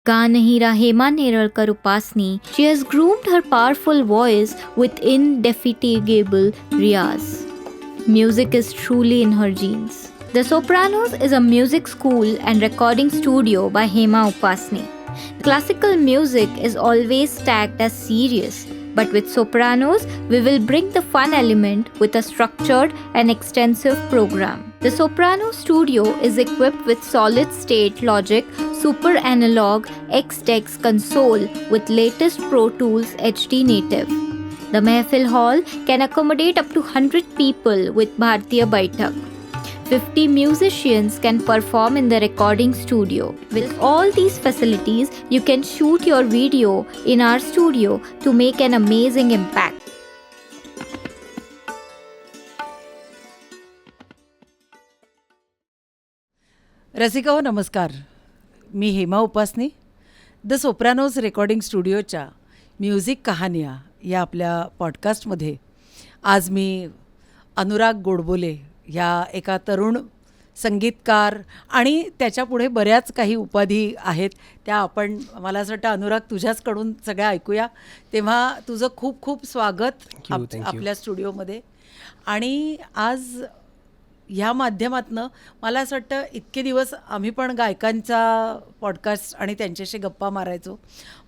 Gana Hira Hema Neralkar Upasni, she has groomed her powerful voice with indefatigable riyaz. Music is truly in her genes. The Sopranos is a music school and recording studio by Hema Upasni. Classical music is always tagged as serious, but with Sopranos, we will bring the fun element with a structured and extensive program. The Soprano studio is equipped with solid-state Logic Super Analog X-Dex console with latest Pro Tools HD Native. The Mehfil Hall can accommodate up to 100 people with Bhartiya Baitak. 50 musicians can perform in the recording studio. With all these facilities, you can shoot your video in our studio to make an amazing impact. रसिकाओ नमस्कार. मी हेमा उपासनी. The Sopranos recording स्टुडिओच्या music कहानिया या आपल्या पॉडकास्टमध्ये आज मी अनुराग गोडबोले ह्या एका तरुण संगीतकार आणि त्याच्यापुढे बऱ्याच काही उपाधी आहेत त्या आपण मला असं वाटतं अनुराग तुझ्याचकडून सगळ्या ऐकूया. तेव्हा तुझं खूप खूप स्वागत आपल्या स्टुडिओमध्ये. आणि आज ह्या माध्यमातनं मला असं वाटतं इतके दिवस आम्ही पण गायकांचा पॉडकास्ट आणि त्यांच्याशी गप्पा मारायचो.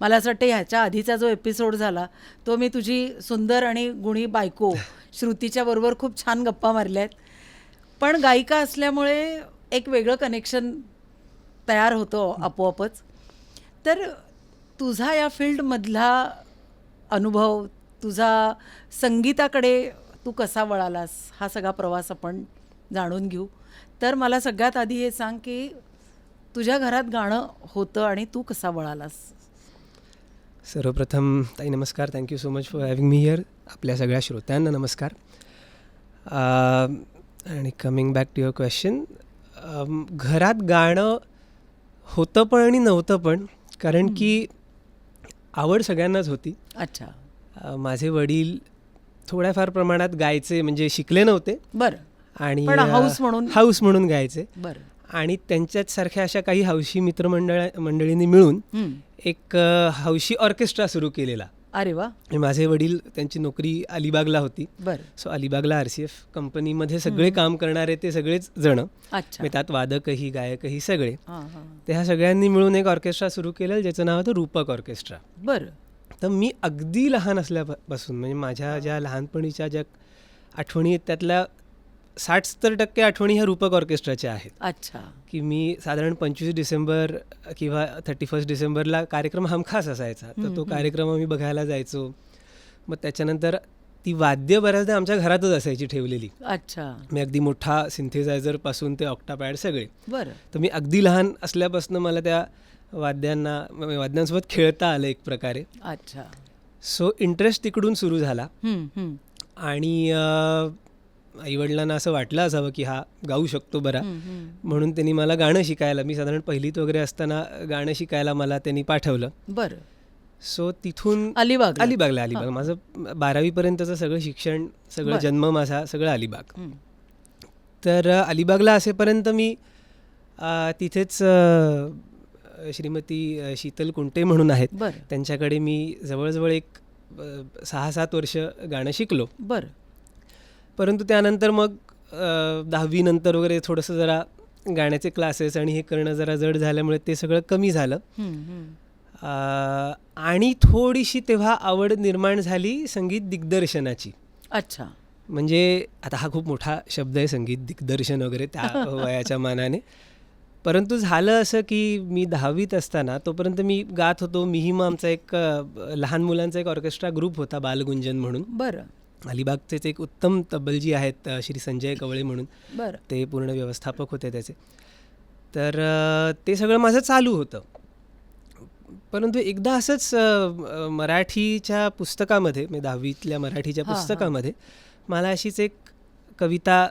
मला असं वाटतं ह्याच्या आधीचा जो एपिसोड झाला तो मी तुझी सुंदर आणि गुणी बायको श्रुतीच्या बरोबर खूप छान गप्पा मारल्या आहेत. पण गायिका असल्यामुळे एक वेगळं कनेक्शन तयार होतं आपोआपच. तर तुझा या फील्डमधला अनुभव, तुझा संगीताकडे तू कसा वळालास हा सगळा प्रवास आपण जाणून घेऊ. तर मला सगळ्यात आधी हे सांग की तुझ्या घरात गाणं होतं आणि तू कसा वळालास. सर्वप्रथम ताई नमस्कार. Thank you so much for having me here. आपल्या सगळ्या श्रोत्यांना नमस्कार. आणि coming back to your question, घरात गाणं होतं पण आणि नव्हतं पण, कारण की आवड सगळ्यांनाच होती. अच्छा. माझे वडील थोड्याफार प्रमाणात गायचे, म्हणजे शिकले नव्हते बरं, आणि हाऊस म्हणून गायचे. बरं. आणि त्यांच्याच सारख्या अशा काही हौशी मित्रमंडळींनी मिळून एक हौशी ऑर्केस्ट्रा सुरू केलेला. अरे वा. माझे वडील, त्यांची नोकरी अलिबागला होती. बरं. सो अलिबागला RCF कंपनीमध्ये सगळे काम करणारे ते सगळेच जण, अच्छा, मी त्यात वादकही गायकही सगळे, ते ह्या सगळ्यांनी मिळून एक ऑर्केस्ट्रा सुरू केलं ज्याचं नाव होतं रूपक ऑर्केस्ट्रा. बरं. तर मी अगदी लहान असल्यापासून, म्हणजे माझ्या ज्या लहानपणीच्या ज्या आठवणी आहेत त्यातल्या 60-70% आठवणी ह्या रूपक ऑर्केस्ट्राच्या आहेत. अच्छा. की मी साधारण 25 डिसेंबर किंवा 31 डिसेंबरला कार्यक्रम हमखास असायचा, तर तो कार्यक्रम आम्ही बघायला जायचो. मग त्याच्यानंतर ती वाद्य बऱ्याचदा आमच्या घरातच असायची ठेवलेली. अच्छा. मी अगदी मोठा सिंथेसायझरपासून ते ऑक्टापॅड सगळे. बरं. तर मी अगदी लहान असल्यापासून मला त्या वाद्यांसोबत खेळता आलं एक प्रकारे. अच्छा. सो इंटरेस्ट तिकडून सुरू झाला. आणि आईवडिलांना असं वाटलं असावं की हा गाऊ शकतो बरा, म्हणून त्यांनी मला गाणं शिकायला, मी साधारण पहिलीत वगैरे असताना गाणं शिकायला मला त्यांनी पाठवलं. बरं. सो तिथून अलिबागला माझं 12वीपर्यंतचं सगळं शिक्षण, सगळं जन्म माझा सगळं अलिबाग. तर अलिबागला असेपर्यंत मी तिथेच श्रीमती शीतल कुंटे म्हणून आहेत, त्यांच्याकडे मी जवळजवळ एक 6-7 वर्ष गाणं शिकलो. बरं. परंतु त्यानंतर मग 10वी नंतर वगैरे थोडंसं जरा गाण्याचे क्लासेस आणि हे करणं जरा जड झाल्यामुळे ते सगळं कमी झालं. आणि थोडीशी तेव्हा आवड निर्माण झाली संगीत दिग्दर्शनाची. अच्छा. म्हणजे आता हा खूप मोठा शब्द आहे, संगीत दिग्दर्शन वगैरे त्या वयाच्या मानाने. परंतु झालं असं की मी 10वीत असताना, तोपर्यंत मी गात होतो. मीही मग आमचा एक लहान मुलांचा एक ऑर्केस्ट्रा ग्रुप होता बालगुंजन म्हणून. बरं. अलिबागचेच एक उत्तम तबलजी आहेत श्री संजय कवळे म्हणून. बरं. ते पूर्ण व्यवस्थापक होते त्याचे. तर ते सगळं माझं चालू होतं. परंतु एकदा असंच मराठीच्या पुस्तकामध्ये, म्हणजे 10वीतल्या मराठीच्या पुस्तकामध्ये मला अशीच एक कविता,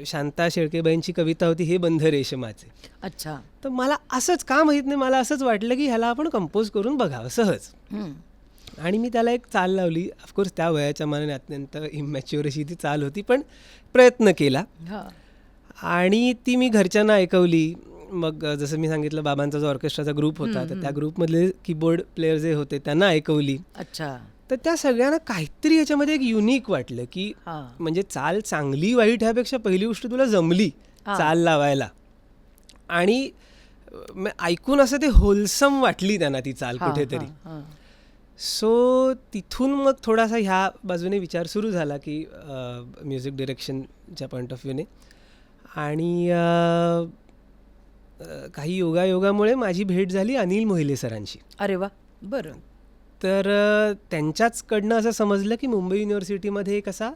शांता शेळकेबाईंची कविता होती, हे बंध रेशमाचे. अच्छा. तर मला असंच का माहीत नाही, मला असंच वाटलं की ह्याला आपण कंपोज करून बघावं सहज. आणि मी त्याला एक चाल लावली. ऑफकोर्स त्या वयाच्या मानाने अत्यंत इमॅच्युअर अशी ती चाल होती, पण प्रयत्न केला आणि ती मी घरच्यांना ऐकवली. मग जसं मी सांगितलं बाबांचा जो ऑर्केस्ट्राचा ग्रुप होता तर त्या ग्रुपमधले कीबोर्ड प्लेयर जे होते त्यांना ऐकवली. अच्छा. तर त्या सगळ्यांना काहीतरी याच्यामध्ये एक युनिक वाटलं की म्हणजे चाल चांगली वाईट ह्यापेक्षा पहिली गोष्ट तुला जमली चाल लावायला आणि ऐकून असं ते होलसम वाटली त्यांना ती चाल कुठेतरी. सो तिथून मग थोडासा ह्या बाजूने विचार सुरू झाला की म्युझिक डिरेक्शनच्या पॉईंट ऑफ व्ह्यूने. आणि काही योगायोगामुळे माझी भेट झाली अनिल मोहिले सरांशी. अरे वा. बरं. तर त्यांच्याचकडनं असं समजलं की मुंबई युनिव्हर्सिटीमध्ये एक असा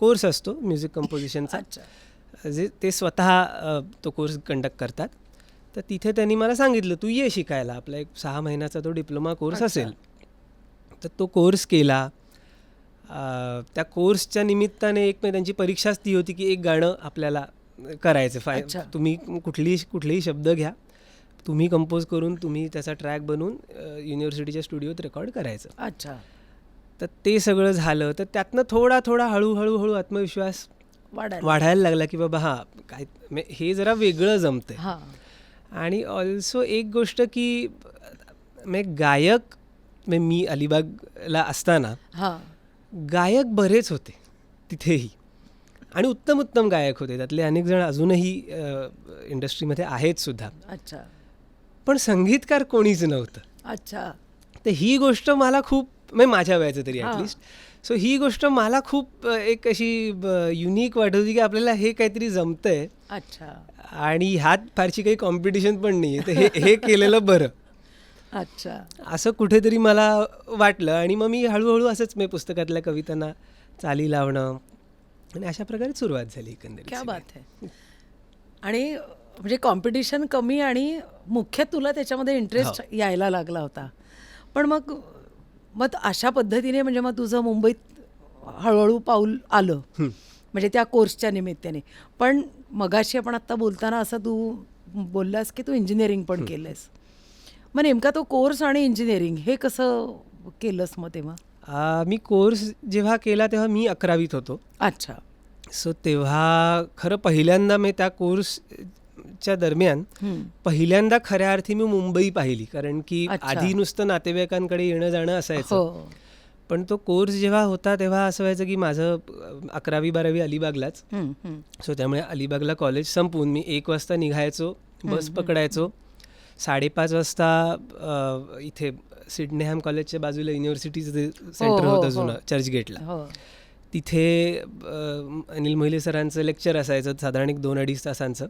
कोर्स असतो म्युझिक कंपोजिशनचा, जे ते स्वतः तो कोर्स कंडक्ट करतात. तर तिथे त्यांनी मला सांगितलं तू ये शिकायला, आपला एक 6 महिन्याचा तो डिप्लोमा कोर्स असेल. तर तो कोर्स केला. त्या कोर्सच्या निमित्ताने एक त्यांची परीक्षाच ती होती की एक गाणं आपल्याला करायचं. तुम्ही कुठलेही शब्द घ्या, तुम्ही कंपोज करून तुम्ही त्याचा ट्रॅक बनवून युनिव्हर्सिटीच्या स्टुडिओत रेकॉर्ड करायचं. अच्छा. तर ते सगळं झालं. तर त्यातनं थोडा हळूहळू आत्मविश्वास वाढायला लागला की बाबा हां काय हे जरा वेगळं जमतंय. आणि ऑल्सो एक गोष्ट की गायक मी अलिबागला असताना गायक बरेच होते तिथेही आणि उत्तम गायक होते. त्यातले अनेक जण अजूनही इंडस्ट्रीमध्ये आहेत सुद्धा. अच्छा. पण संगीतकार कोणीच नव्हतं. अच्छा. तर ही गोष्ट मला खूप माझ्या वयाचं तरी ॲटलिस्ट. सो ही गोष्ट मला खूप एक अशी युनिक वाटत होती की आपल्याला हे काहीतरी जमतंय. अच्छा. आणि ह्यात फारशी काही कॉम्पिटिशन पण नाही आहे, तर हे केलेलं बरं. अच्छा. असं कुठेतरी मला वाटलं. आणि मग मी हळूहळू असंच पुस्तकातल्या कवितांना चाली लावणं आणि अशा प्रकारे सुरुवात झाली एकंदरीत. क्या बात आहे. आणि म्हणजे कॉम्पिटिशन कमी आणि मुख्य तुला त्याच्यामध्ये इंटरेस्ट यायला लागला होता. पण मग अशा पद्धतीने म्हणजे मग तुझं मुंबईत हळूहळू पाऊल आलं म्हणजे त्या कोर्सच्या निमित्ताने. पण मगाशी आपण आत्ता बोलताना असं तू बोललास की तू इंजिनिअरिंग पण केलंस. मग नेमका तो कोर्स आणि इंजिनिअरिंग हे कसं केलंस मग तेव्हा? मी कोर्स जेव्हा केला तेव्हा मी 11वीत होतो. अच्छा. सो तेव्हा खरं पहिल्यांदा मी त्या कोर्सच्या दरम्यान पहिल्यांदा खऱ्या अर्थी मी मुंबई पाहिली. कारण की आधी नुसतं नातेवाईकांकडे येणं जाणं असायचं. पण तो कोर्स जेव्हा होता तेव्हा असं व्हायचं की माझं 11वी 12वी अलिबागलाच. सो त्यामुळे अलिबागला कॉलेज संपवून मी 1 वाजता निघायचो, बस पकडायचो. 5:30 वाजता इथे सिडनेहॅम कॉलेजच्या बाजूला युनिव्हर्सिटीचं सेंटर होतं जुनं चर्चगेटला. तिथे अनिल मोहिले सरांचं लेक्चर असायचं साधारण 2-2.5 तासांचं.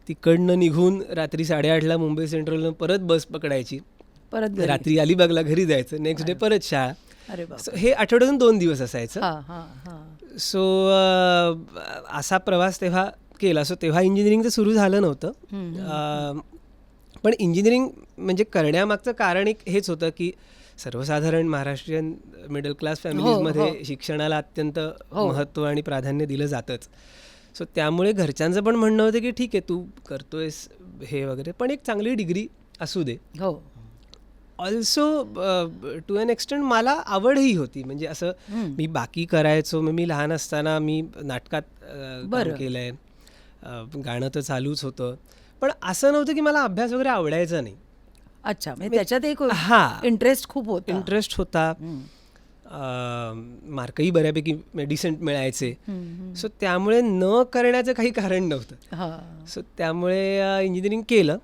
तिकडनं निघून रात्री 8:30ला मुंबई सेंट्रलनं परत बस पकडायची, परत रात्री अलिबागला घरी जायचं, नेक्स्ट डे परत शाळा. हे आठवड्यातून 2 दिवस असायचं. सो असा प्रवास तेव्हा केला. सो तेव्हा इंजिनिअरिंगचं सुरू झालं नव्हतं. पण इंजिनिअरिंग म्हणजे करण्यामागचं कारण एक हेच होतं की सर्वसाधारण महाराष्ट्रीयन मिडल क्लास फॅमिलीजमध्ये शिक्षणाला अत्यंत महत्त्व आणि प्राधान्य दिलं जातंच. सो त्यामुळे घरच्यांचं पण म्हणणं होतं की ठीक आहे तू करतोयस हे वगैरे, पण एक चांगली डिग्री असू दे. ऑल्सो टू एन एक्सटेंट मला आवडही होती. म्हणजे असं मी बाकी करायचो. मी लहान असताना मी नाटकात काम केलंय, गाणं तर चालूच होतं. पण असं नव्हतं की मला अभ्यास वगैरे आवडायचा नाही. अच्छा. म्हणजे त्याच्यात एक इंटरेस्ट खूप होता. इंटरेस्ट होता. मार्कही बऱ्यापैकी डिसेंट मिळायचे. सो त्यामुळे न करण्याचं काही कारण नव्हतं. सो त्यामुळे इंजिनिअरिंग केलं.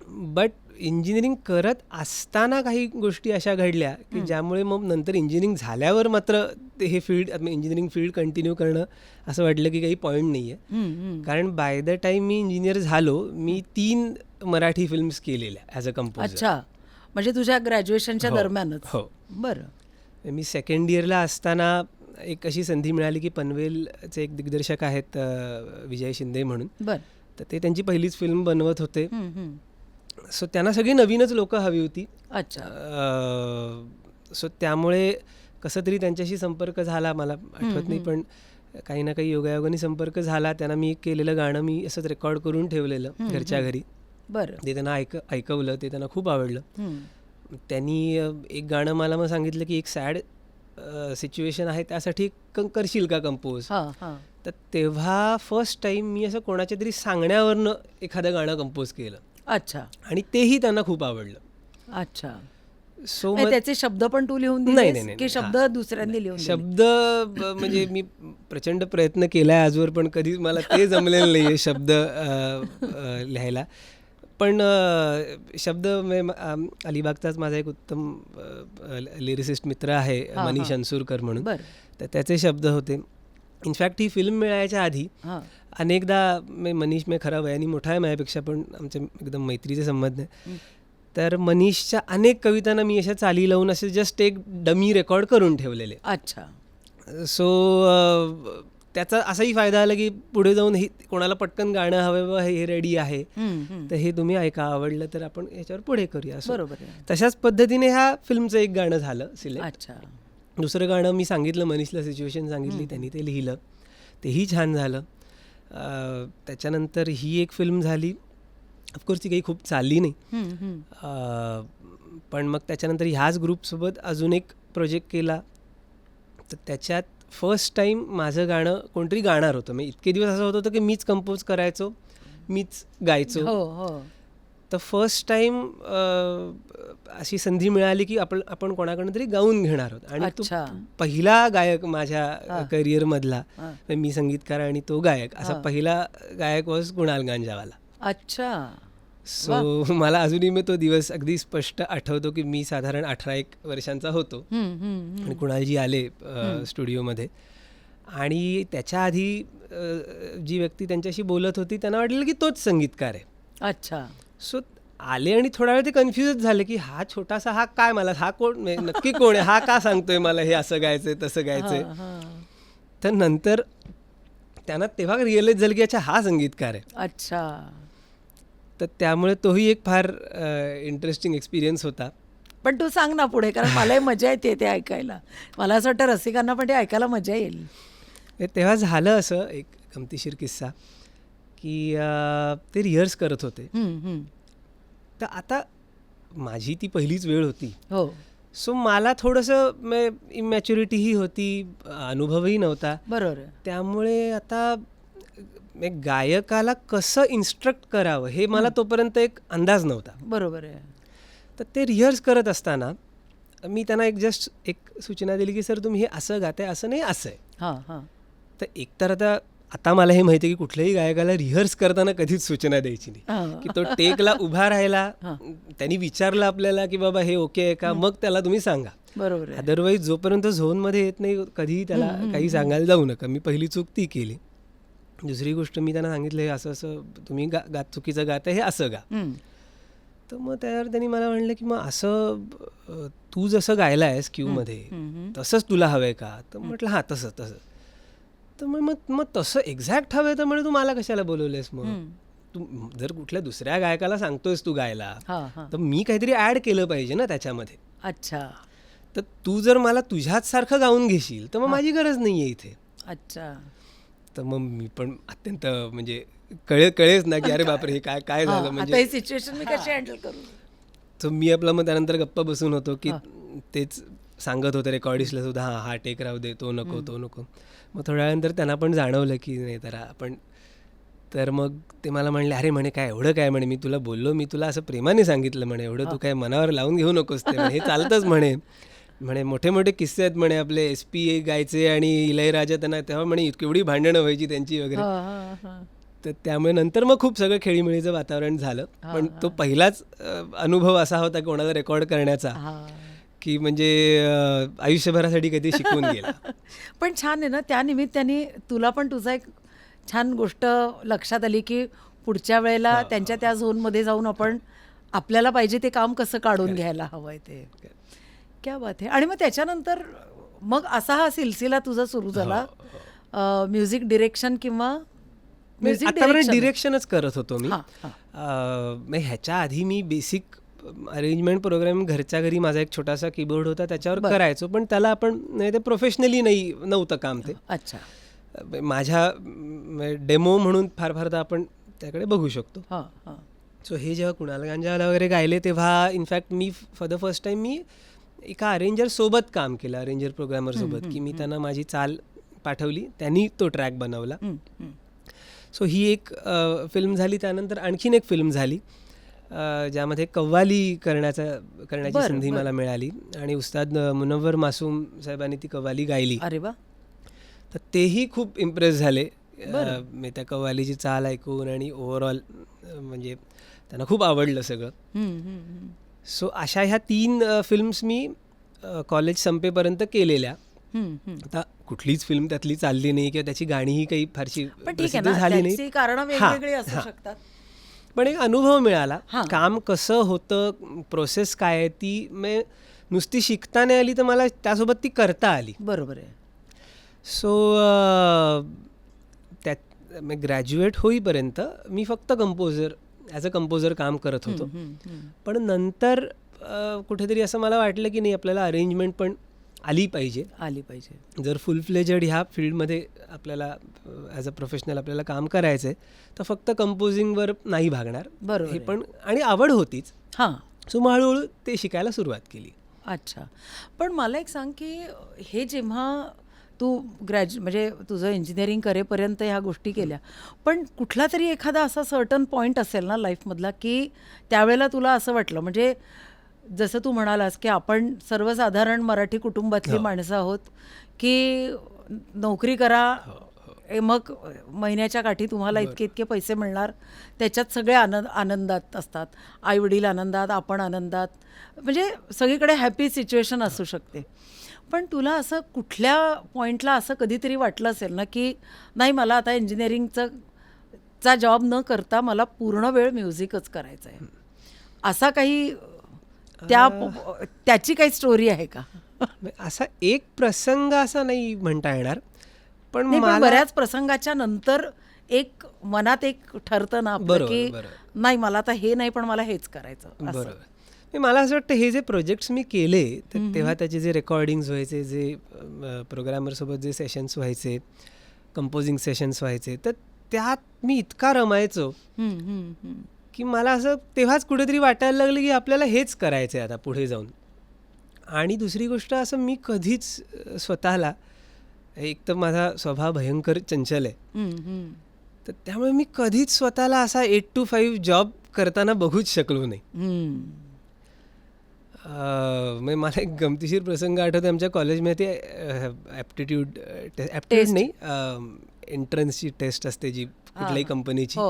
बट इंजिनिअरिंग करत असताना काही गोष्टी अशा घडल्या की ज्यामुळे मग नंतर इंजिनिअरिंग झाल्यावर मात्र ते हे फील्ड इंजिनिअरिंग फील्ड कंटिन्यू करणं असं वाटलं की काही पॉईंट नाही आहे. कारण by the time me engineer झालो मी 3 मराठी फिल्म्स केलेल्या ॲज अ कंपोजर. अच्छा. म्हणजे तुझ्या ग्रॅज्युएशनच्या दरम्यानच? हो. बरं. मी सेकंड इयरला असताना एक अशी संधी मिळाली की पनवेलचे एक दिग्दर्शक आहेत विजय शिंदे म्हणून. तर ते त्यांची पहिलीच फिल्म बनवत होते. सो त्यांना सगळी नवीनच लोकं हवी होती. अच्छा. सो त्यामुळे कसं तरी त्यांच्याशी संपर्क झाला, मला आठवत नाही पण काही ना काही योगायोगाने संपर्क झाला. त्यांना मी केलेलं गाणं मी असंच रेकॉर्ड करून ठेवलेलं घरच्या घरी. ते त्यांना ऐकवलं, ते त्यांना खूप आवडलं. त्यांनी एक गाणं मला मग सांगितलं की एक सॅड सिच्युएशन आहे त्यासाठी करशील का कंपोज. हां हां तर तेव्हा फर्स्ट टाईम मी असं कोणाच्या तरी सांगण्यावरनं एखादं गाणं कंपोज केलं अच्छा आणि तेही त्यांना खूप आवडलं. अच्छा. सो म्हणजे त्याचे शब्द पण तू लिहून नाही, दिलेस नाही, नाही, की नाही. शब्द हां. दुसऱ्यांनी लिहून दिले? शब्द म्हणजे मी प्रचंड प्रयत्न केलाय आजवर, पण कधीच मला ते जमलेलं नाहीये शब्द लिहायला. पण शब्द अलिबागचाच माझा एक उत्तम लिरिसिस्ट मित्र आहे, हां, मनीष हां. अनसूरकर म्हणून. बरं. तर त्याचे शब्द होते. इनफॅक्ट ही फिल्म मिळायच्या आधी हां अनेकदा मनीष खरा वयाने मोठा आहे माझ्यापेक्षा, पण आमचे एकदम मैत्रीचे संबंध आहे. तर मनीषच्या अनेक कवितांना मी अशा चाली लावून असे जस्ट एक डमी रेकॉर्ड करून ठेवलेले. अच्छा. सो त्याचा असाही फायदा आला की पुढे जाऊन ही कोणाला पटकन गाणं हवं बा, हे रेडी आहे तर हे तुम्ही ऐका, आवडलं तर आपण याच्यावर पुढे करूया. So, बरोबर आहे. तशाच पद्धतीने ह्या फिल्मचं एक गाणं झालं सिलेक्ट. अच्छा. दुसरं गाणं मी सांगितलं मनीषला, सिच्युएशन सांगितली, त्यांनी ते लिहिलं, तेही छान झालं. त्याच्यानंतर ही एक फिल्म झाली. ऑफकोर्स ती काही खूप चालली नाही. पण मग त्याच्यानंतर ह्याच ग्रुपसोबत अजून एक प्रोजेक्ट केला. तर त्याच्यात फर्स्ट टाईम माझं गाणं कोणतरी गाणार होतं. मी इतके दिवस असं होतं की मीच कंपोज करायचो, मीच गायचो. हो हो. तर फर्स्ट टाईम अशी संधी मिळाली की आपण कोणाकडून तरी गाऊन घेणार आहोत. आणि तो अच्छा. पहिला गायक माझ्या करिअरमधला, हां. मी संगीतकार आणि तो गायक, असा पहिला गायक वॉज कुणाल गांजावाला. अच्छा. सो मला अजूनही मी तो दिवस अगदी स्पष्ट आठवतो की मी साधारण 18-1 वर्षांचा होतो आणि कुणालजी आले स्टुडिओमध्ये. आणि त्याच्या आधी जी व्यक्ती त्यांच्याशी बोलत होती त्यांना वाटलं की तोच संगीतकार आहे. अच्छा. सो आले आणि थोडा वेळ ते कन्फ्युजच झाले की हा छोटासा, हा काय, मला हा कोण, नक्की कोण आहे, हा का सांगतोय मला हे असं गायचंय तसं गायचंय. तर नंतर त्यांना तेव्हा रिअलाइज झालं की अच्छा हा संगीतकार आहे. अच्छा. तर त्यामुळे तोही एक फार इंटरेस्टिंग एक्सपिरियन्स होता. पण तू सांग ना पुढे, कारण मलाही मजा येते ते ऐकायला. मला असं वाटतं रसिकांना पण ते ऐकायला मजा येईल. तेव्हा झालं असं एक गमतीशीर किस्सा की ते रिहर्स करत होते. तर आता माझी ती पहिलीच वेळ होती. हो. सो मला थोडंसं इमॅच्युरिटीही होती, अनुभवही नव्हता. बरोबर आहे. त्यामुळे आता गायकाला कसं इन्स्ट्रक्ट करावं हे मला तोपर्यंत एक अंदाज नव्हता. बरोबर आहे. तर ते रिहर्स करत असताना मी त्यांना जस्ट एक सूचना दिली की सर तुम्ही हे असं गाताय, असं नाही, असं आहे. हां हां. तर एकतर आता मला हे माहिती आहे की कुठल्याही गायकाला रिहर्स करताना कधीच सूचना द्यायची नाही. की तो टेकला उभा राहिला, त्यांनी विचारलं आपल्याला की बाबा हे ओके आहे का, मग त्याला तुम्ही सांगा. बरोबर आहे. अदरवाईज जोपर्यंत झोनमध्ये येत नाही कधीही त्याला काही सांगायला जाऊ नका. मी पहिली चूक ती केली. दुसरी गोष्ट मी त्यांना सांगितलं हे असं असं तुम्ही चुकीचं गाताय, हे असं गा. तर मग त्यावर त्यांनी मला म्हणलं की मग असं तू जसं गायला आहेस क्यूमध्ये तसंच तुला हवं आहे का. तर म्हटलं हां तसं तसं. तर मग तसं एक्झॅक्ट हवं आहे तर म्हणे तू मला कशाला बोलवलेस. मग तू जर कुठल्या दुसऱ्या गायकाला सांगतोयस तू गायला तर मी काहीतरी ॲड केलं पाहिजे ना त्याच्यामध्ये. अच्छा. तर तू जर मला तुझ्याच सारखं गाऊन घेशील तर मग माझी गरज नाही आहे इथे. अच्छा. तर मग मी पण अत्यंत म्हणजे कळेच ना की अरे बापरे हे काय काय झालं. म्हणजे ही सिच्युएशन मी कशी हँडल करू. तर मी आपला मग त्यानंतर गप्पा बसून होतो की तेच सांगत होतं रेकॉर्डिस्टला सुद्धा, हा टेक राहू दे, तो नको तो नको. मग थोड्या वेळानंतर त्यांना पण जाणवलं की नाही तर आपण. तर मग ते मला म्हणले अरे म्हणे काय एवढं काय, म्हणे मी तुला बोललो, मी तुला असं प्रेमाने सांगितलं, म्हणे एवढं तू काय मनावर लावून घेऊ नकोस, ते हे चालतंच म्हणे मोठे मोठे किस्से आहेत म्हणे आपले. SP गायचे आणि इलयराजा त्यांना तेव्हा म्हणे केवढी भांडणं व्हायची त्यांची वगैरे. तर त्यामुळे नंतर मग खूप सगळं खेळीमेळीचं वातावरण झालं. पण तो पहिलाच अनुभव असा होता कोणाला रेकॉर्ड करण्याचा की म्हणजे आयुष्यभरासाठी कधी शिकवून गेला. पण छान आहे ना, त्या निमित्ताने तुला पण तुझा एक छान गोष्ट लक्षात आली की पुढच्या वेळेला त्यांच्या त्या झोनमध्ये जाऊन आपण आपल्याला पाहिजे ते काम कसं काढून घ्यायला हवंय ते. क्या बात आहे. आणि मग त्याच्यानंतर मग असा हा सिलसिला तुझा सुरू झाला, म्युझिक डिरेक्शन किंवा आतापर्यंत डिरेक्शनच करत होतो मी. ह्याच्या आधी मी बेसिक अरेंजमेंट प्रोग्राम घरच्या घरी माझा एक छोटासा कीबोर्ड होता त्याच्यावर करायचो, पण त्याला आपण ते प्रोफेशनली नव्हतं काम ते. अच्छा. माझ्या डेमो म्हणून फार फारदा आपण त्याकडे बघू शकतो. सो हे जेव्हा कुणाल गांजावाला वगैरे गायले तेव्हा इनफॅक्ट मी फॉर द फर्स्ट टाईम मी एका अरेंजर सोबत काम केलं, अरेंजर प्रोग्रामर सोबत, की मी त्यांना माझी चाल पाठवली, त्यांनी तो ट्रॅक बनवला. सो ही एक फिल्म झाली. त्यानंतर आणखीन एक फिल्म झाली ज्यामध्ये कव्वाली करण्याची संधी मला मिळाली आणि उस्ताद मुनव्वर मासूम साहेबांनी ती कव्वाली गायली. अरे वा. तर तेही खूप इम्प्रेस झाले मी त्या कव्वालीची चाल ऐकून आणि ओव्हरऑल म्हणजे त्यांना खूप आवडलं सगळं. सो अशा ह्या 3 फिल्म्स मी कॉलेज संपेपर्यंत केलेल्या. आता कुठलीच फिल्म त्यातली चालली नाही किंवा त्याची गाणीही काही फारशी प्रसिद्ध झाली नाही, कारण वेगवेगळी असू शकतात. पण एक अनुभव मिळाला. काम कसं होतं, प्रोसेस काय आहे, ती नुसती शिकता नाही आली तर मला त्यासोबत ती करता आली. बरोबर आहे. सो त्यात मी ग्रॅज्युएट होईपर्यंत मी फक्त ॲज अ कंपोजर काम करत होतो. पण नंतर कुठेतरी असं मला वाटलं की नाही, आपल्याला अरेंजमेंट पण आली पाहिजे. जर फुल फ्लेजेड ह्या फील्डमध्ये आपल्याला ॲज अ प्रोफेशनल आपल्याला काम करायचं आहे तर फक्त कंपोजिंगवर नाही भागणार. बरोबर. हे पण आणि आवड होतीच. सो मग हळूहळू ते शिकायला सुरुवात केली. अच्छा. पण मला एक सांग की हे जेव्हा तू म्हणजे तुझं इंजिनिअरिंग करेपर्यंत ह्या गोष्टी केल्या, पण कुठला तरी एखादा असा सर्टन पॉईंट असेल ना लाईफमधला की त्यावेळेला तुला असं वाटलं, म्हणजे जसं तू म्हणालास की आपण सर्वसाधारण मराठी कुटुंबातली माणसं आहोत की नोकरी करा, मग महिन्याच्या काठी तुम्हाला इतके इतके पैसे मिळणार, त्याच्यात सगळे आनंदात असतात, आईवडील आनंदात, आपण आनंदात, म्हणजे सगळीकडे हॅपी सिच्युएशन असू शकते. पण तुला असं कुठल्या पॉईंटला असं कधीतरी वाटलं असेल ना की नाही, मला आता इंजिनिअरिंगचा जॉब न करता मला पूर्ण वेळ म्युझिकच करायचं आहे, असा काही त्याची काही स्टोरी आहे का? असा एक प्रसंग असा नाही म्हणता येणार, पण बऱ्याच प्रसंगाच्या नंतर एक मनात एक ठरतं ना आपलं की नाही, मला आता हे नाही पण मला हेच करायचं. बरोबर. मला असं वाटतं हे जे प्रोजेक्ट्स मी केले तेव्हा त्याचे जे रेकॉर्डिंग्स व्हायचे, जे प्रोग्रामरसोबत जे सेशन्स व्हायचे, कंपोजिंग सेशन्स व्हायचे, तर त्यात मी इतका रमायचो की मला असं तेव्हाच कुठेतरी वाटायला लागलं की आपल्याला हेच करायचं आहे आता पुढे जाऊन. आणि दुसरी गोष्ट, असं मी कधीच स्वतःला, एक तर माझा स्वभाव भयंकर चंचल आहे, तर त्यामुळे मी कधीच स्वतःला असा 8 to 5 जॉब करताना बघूच शकलो नाही. मला एक गमतीशीर प्रसंग आठवतो. आमच्या कॉलेजमध्ये ॲप्टिट्यूड नाही, एंट्रन्सची टेस्ट असते जी कुठल्याही कंपनीची.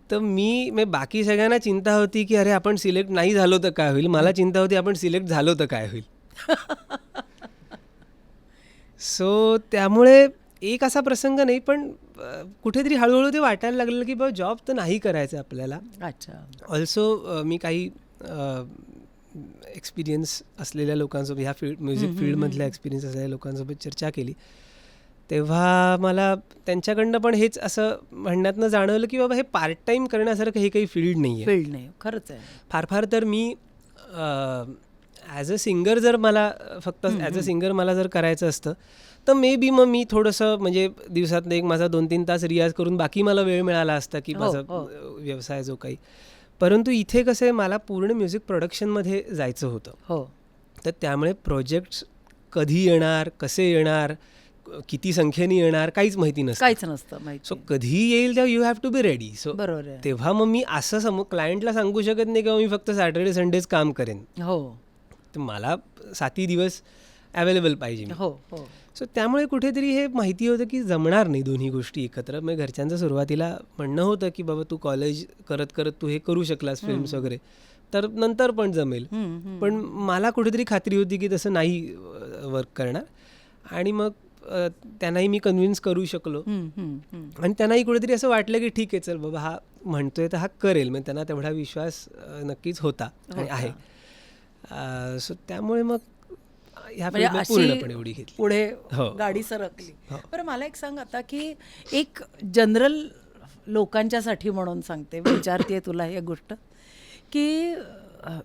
तर मी बाकी सगळ्यांना चिंता होती की अरे आपण सिलेक्ट नाही झालो तर काय होईल, मला चिंता होती आपण सिलेक्ट झालो तर काय होईल. सो त्यामुळे एक असा प्रसंग नाही, पण कुठेतरी हळूहळू ते वाटायला लागलं की बाबा जॉब तर नाही करायचं आपल्याला. अच्छा. ऑल्सो मी काही एक्सपिरियन्स असलेल्या लोकांसोबत, ह्या म्युझिक फील्डमधल्या एक्सपिरियन्स असलेल्या लोकांसोबत चर्चा केली, तेव्हा मला त्यांच्याकडनं पण हेच असं म्हणण्यातनं जाणवलं की बाबा हे पार्ट टाईम करण्यासारखं हे काही फील्ड नाही आहे. खरंच आहे. फार तर मी ॲज अ सिंगर जर मला फक्त ॲज अ सिंगर मला जर करायचं असतं तर मे बी मग मी थोडंसं म्हणजे दिवसात एक माझा 2-3 तास रियाज करून बाकी मला वेळ मिळाला असता की माझा व्यवसाय जो काही. परंतु इथे कसं आहे, मला पूर्ण म्युझिक प्रोडक्शनमध्ये जायचं होतं. तर त्यामुळे प्रोजेक्ट्स कधी येणार, कसे येणार, किती संख्येने येणार, काहीच माहिती नसतं. सो कधी येईल तेव्हा you have to be ready. So तेव्हा मग मी असं क्लायंटला सांगू शकत नाही की मी फक्त सॅटर्डे संडेच काम करेन. तर मला 7 दिवस अवेलेबल पाहिजे. सो त्यामुळे कुठेतरी हे माहिती होतं की जमणार नाही दोन्ही गोष्टी एकत्र. मग घरच्यांचं सुरुवातीला म्हणणं होतं की बाबा तू कॉलेज करत करत तू हे करू शकलास फिल्म्स वगैरे, तर नंतर पण जमेल. पण मला कुठेतरी खात्री होती की तसं नाही वर्क करणार. आणि मग त्यांनाही मी कन्व्हिन्स करू शकलो आणि त्यांनाही कुठेतरी असं वाटलं की ठीक आहे, चल बाबा हा म्हणतोय तर हा करेल. मग त्यांना तेवढा विश्वास नक्कीच होता आणि आहे. सो त्यामुळे मग पूर्णपणे उडी घेतली, पुढे गाडी सरकली. बरं, मला एक सांग आता की एक जनरल लोकांच्यासाठी म्हणून सांगते, विचारते तुला ही गोष्ट की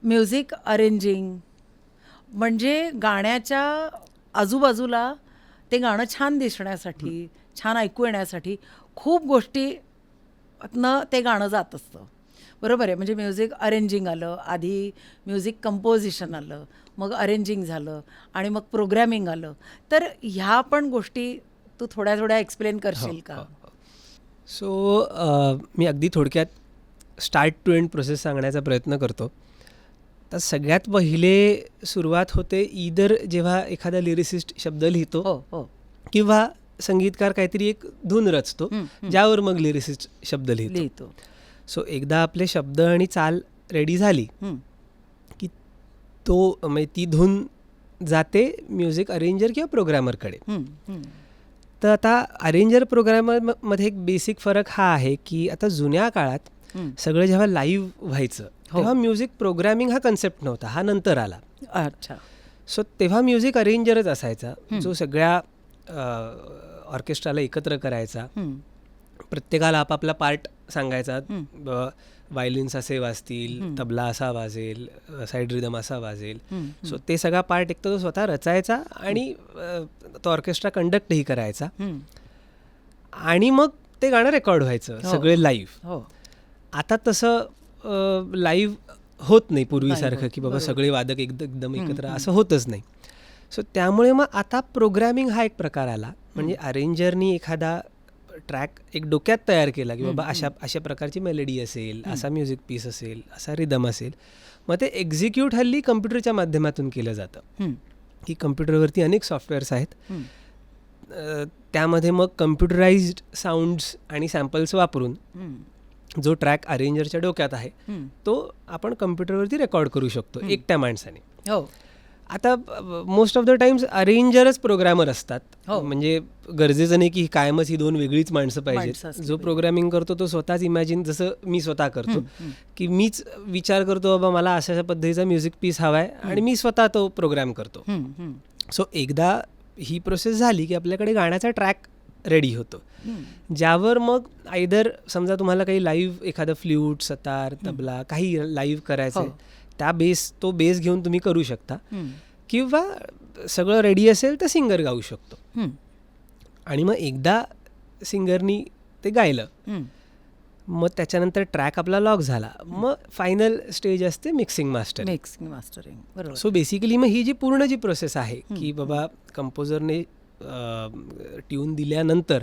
म्युझिक अरेंजिंग म्हणजे गाण्याच्या आजूबाजूला ते गाणं छान दिसण्यासाठी, छान ऐकू येण्यासाठी खूप गोष्टीतनं ते गाणं जात असतं. बरोबर आहे. म्हणजे म्युझिक अरेंजिंग आलं, आधी म्युझिक कंपोजिशन आलं, मग अरेंजिंग झालं आणि मग प्रोग्रॅमिंग आलं. तर ह्या पण गोष्टी तू थोड्या थोड्या एक्सप्लेन करशील का? सो मी अगदी थोडक्यात स्टार्ट टू एंड प्रोसेस सांगण्याचा प्रयत्न करतो. तर सगळ्यात पहिले सुरुवात होते ईदर जेव्हा एखादा लिरिसिस्ट शब्द लिहितो हो हो. किंवा संगीतकार काहीतरी एक धून रचतो ज्यावर मग लिरिसिस्ट शब्द लिहितो. सो एकदा आपले शब्द आणि चाल रेडी झाली की म्हणजे ती धून जाते म्युझिक अरेंजर किंवा प्रोग्रॅमरकडे. तर आता अरेंजर प्रोग्रॅमरमध्ये एक बेसिक फरक हा आहे की आता जुन्या काळात सगळं जेव्हा लाईव्ह व्हायचं तेव्हा म्युझिक प्रोग्रॅमिंग हा कन्सेप्ट नव्हता, हा नंतर आला. अच्छा. सो तेव्हा म्युझिक अरेंजरच असायचा जो सगळ्या ऑर्केस्ट्राला एकत्र करायचा, प्रत्येकाला आपापला पार्ट सांगायचा. व्हायलिन्स असे वाजतील, तबला असा वाजेल, साईड रिदम असा वाजेल. सो ते सगळा पार्ट एक तर तो स्वतः रचायचा आणि तो ऑर्केस्ट्रा कंडक्टही करायचा आणि मग ते गाणं रेकॉर्ड व्हायचं सगळे लाईव्ह. आता तसं लाईव्ह होत नाही पूर्वीसारखं की बाबा सगळे वादक एकदम एकत्र, असं होतच नाही. सो त्यामुळे मग आता प्रोग्रॅमिंग हा एक प्रकार आला. म्हणजे अरेंजरनी एखादा ट्रॅक एक डोक्यात तयार केला की बाबा अशा प्रकारची मेलडी असेल, असा म्युझिक पीस असेल, असा रिदम असेल. मग ते एक्झिक्यूट हल्ली कम्प्युटरच्या माध्यमातून केलं जातं की कम्प्युटरवरती अनेक सॉफ्टवेअर्स आहेत. त्यामध्ये मग कम्प्युटराइज्ड साऊंड्स आणि सॅम्पल्स वापरून जो ट्रॅक अरेंजरच्या डोक्यात आहे तो आपण कम्प्युटरवरती रेकॉर्ड करू शकतो एकट्या माणसाने. हो. आता मोस्ट ऑफ द टाइम्स अरेंजरच प्रोग्रॅमर असतात. म्हणजे गरजेचं नाही की कायमच ही दोन वेगळीच माणसं पाहिजेत. जो प्रोग्रॅमिंग करतो तो स्वतःच इमॅजिन, जसं मी स्वतः करतो की मीच विचार करतो बाबा मला अशा पद्धतीचा म्युझिक पीस हवा आहे आणि मी स्वतः तो प्रोग्रॅम करतो. सो एकदा ही प्रोसेस झाली की आपल्याकडे गाण्याचा ट्रॅक रेडी होतो, ज्यावर मग आयदर समजा तुम्हाला काही लाईव्ह एखादं फ्ल्यूट, सतार, तबला काही लाईव्ह करायचं आहे, तो बेस घेऊन तुम्ही करू शकता, किंवा सगळं रेडी असेल तर सिंगर गाऊ शकतो. आणि मग एकदा सिंगरनी ते गायलं मग त्याच्यानंतर ट्रॅक आपला लॉक झाला, मग फायनल स्टेज असते मिक्सिंग मास्टरिंग. बरोबर. सो बेसिकली मग ही जी पूर्ण जी प्रोसेस आहे की बाबा कंपोजरने ट्यून दिल्यानंतर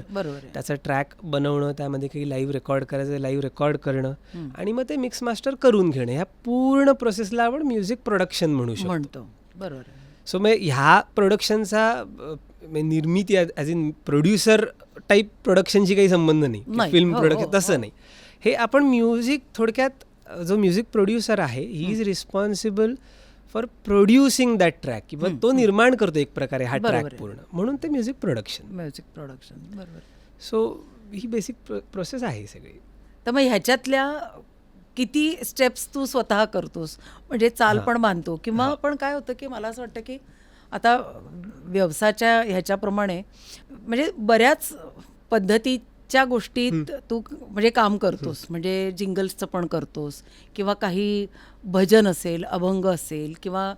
त्याचा ट्रॅक बनवणं, त्यामध्ये काही लाईव्ह रेकॉर्ड करायचं, लाईव्ह रेकॉर्ड करणं आणि मग ते मिक्स मास्टर करून घेणं, ह्या पूर्ण प्रोसेसला आपण म्युझिक प्रोडक्शन म्हणू शकतो. बरोबर. सो मग ह्या प्रोडक्शनचा निर्मिती ॲज इन प्रोड्युसर टाईप प्रोडक्शनशी काही संबंध नाही, फिल्म प्रोडक्शन तसं नाही. हे आपण म्युझिक थोडक्यात, जो म्युझिक प्रोड्युसर आहे he is responsible for producing that track, किंवा तो निर्माण करतो एक प्रकारे हा ट्रॅक पूर्ण, म्हणून ते म्युझिक प्रोडक्शन. बरोबर. सो ही बेसिक प्रोसेस आहे सगळी. तर मग ह्याच्यातल्या किती स्टेप्स तू स्वतः करतोस? म्हणजे चाल पण बांधतो किंवा पण काय होतं की मला असं वाटतं की आता व्यवसायाच्या ह्याच्याप्रमाणे म्हणजे बऱ्याच पद्धतीच्या गोष्टीत तू म्हणजे काम करतोस. म्हणजे जिंगल्सचं पण करतोस किंवा काही भजन असेल, अभंग असेल, किंवा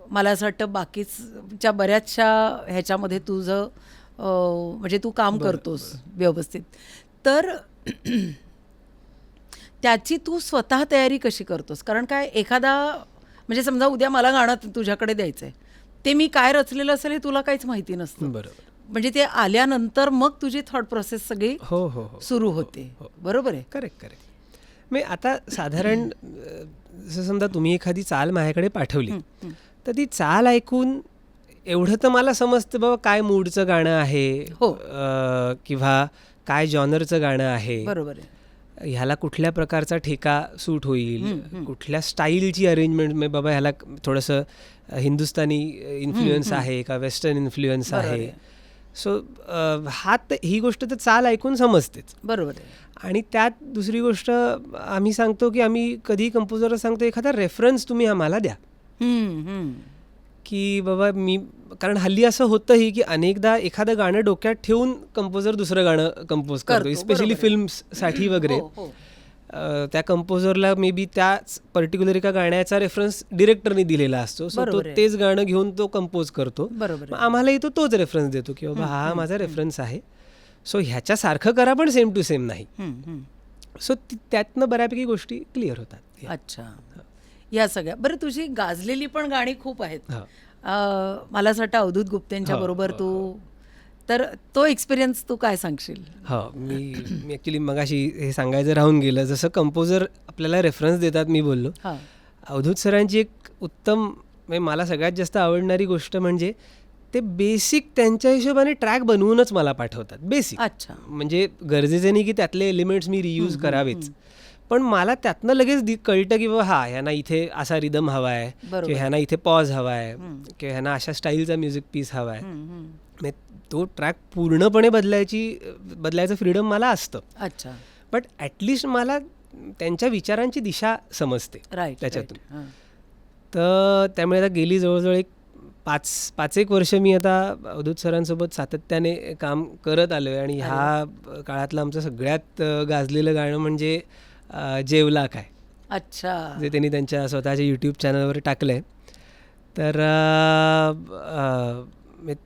मला असं वाटतं बाकीच्या बऱ्याचशा ह्याच्यामध्ये तुझं म्हणजे तू काम करतोस व्यवस्थित. तर त्याची तू स्वतः तयारी कशी करतोस? कारण काय, एखादा म्हणजे समजा उद्या मला गाणं तुझ्याकडे द्यायचं आहे, ते मी काय रचलेलं असेल हे तुला काहीच माहिती नसतं. बरोबर. म्हणजे ते आल्यानंतर मग तुझी थॉट प्रोसेस सगळी सुरू होते. बरोबर आहे. करेक्ट. मी आता साधारण जसं समजा तुम्ही एखादी चाल माझ्याकडे पाठवली तर ती चाल ऐकून एवढं तर मला समजतं बाबा काय मूडचं गाणं आहे, किंवा काय जॉनरचं गाणं आहे. बरोबर आहे. ह्याला कुठल्या प्रकारचा ठेका सूट होईल, कुठल्या स्टाईलची अरेंजमेंट, म्हणजे बाबा ह्याला थोडंसं हिंदुस्थानी इन्फ्लुएन्स आहे का वेस्टर्न इन्फ्लुएन्स आहे. सो ही गोष्ट तर चाल ऐकून समजतेच. बरोबर आहे. आणि त्यात दुसरी गोष्ट आम्ही सांगतो की आम्ही कधी कंपोजरला सांगतो एखादा रेफरन्स तुम्ही आम्हाला द्या, की बाबा कारण हल्ली असं होतंही की अनेकदा एखादं गाणं डोक्यात ठेवून कंपोजर दुसरं गाणं कंपोज करतो, स्पेशली फिल्म्ससाठी वगैरे. त्या कंपोजरला मे बी त्याच पर्टिक्युलर एका गाण्याचा रेफरन्स डिरेक्टरने दिलेला असतो, सो तो तेच गाणं घेऊन तो कंपोज करतो. आम्हालाही तोच रेफरन्स देतो की बाबा हा माझा रेफरन्स आहे, सो ह्याच्यासारखं करा पण सेम टू सेम नाही. सो त्यातनं बऱ्यापैकी गोष्टी क्लिअर होतात. अच्छा. या सगळ्या बरं तुझी गाजलेली पण गाणी खूप आहेत. हो. मला असं वाटतं अवधूत गुप्तेंच्या हो, बरोबर हो, तू तर तो एक्सपिरियन्स तू काय सांगशील? हो, मी ॲक्च्युली मगाशी हे सांगायचं राहून गेलं. जसं कंपोजर आपल्याला रेफरन्स देतात मी बोललो, हां. अवधूत सरांची एक उत्तम म्हणजे मला सगळ्यात जास्त आवडणारी गोष्ट म्हणजे ते बेसिक त्यांच्या हिशोबाने ट्रॅक बनवूनच मला पाठवतात. बेसिक अच्छा. म्हणजे गरजेचं नाही की त्यातले एलिमेंट्स मी रियूज करावेच, पण मला त्यातनं लगेच कळतं की बाबा ह्यांना इथे असा रिदम हवा आहे, किंवा ह्यांना इथे पॉज हवा आहे, किंवा ह्यांना अशा स्टाईलचा म्युझिक पीस हवा आहे. म्हणजे तो ट्रॅक पूर्णपणे बदलायचं फ्रीडम मला असतं. अच्छा. बट ॲटलिस्ट मला त्यांच्या विचारांची दिशा समजते राईट त्याच्यातून. हां. तर त्यामुळे आता गेली जवळजवळ एक 5-1 वर्ष मी आता अवधूत सरांसोबत सातत्याने काम करत आलो आहे. आणि ह्या काळातलं आमचं सगळ्यात गाजलेलं गाणं म्हणजे जेवला काय. अच्छा. जे त्यांनी त्यांच्या स्वतःच्या यूट्यूब चॅनलवर टाकलं आहे. तर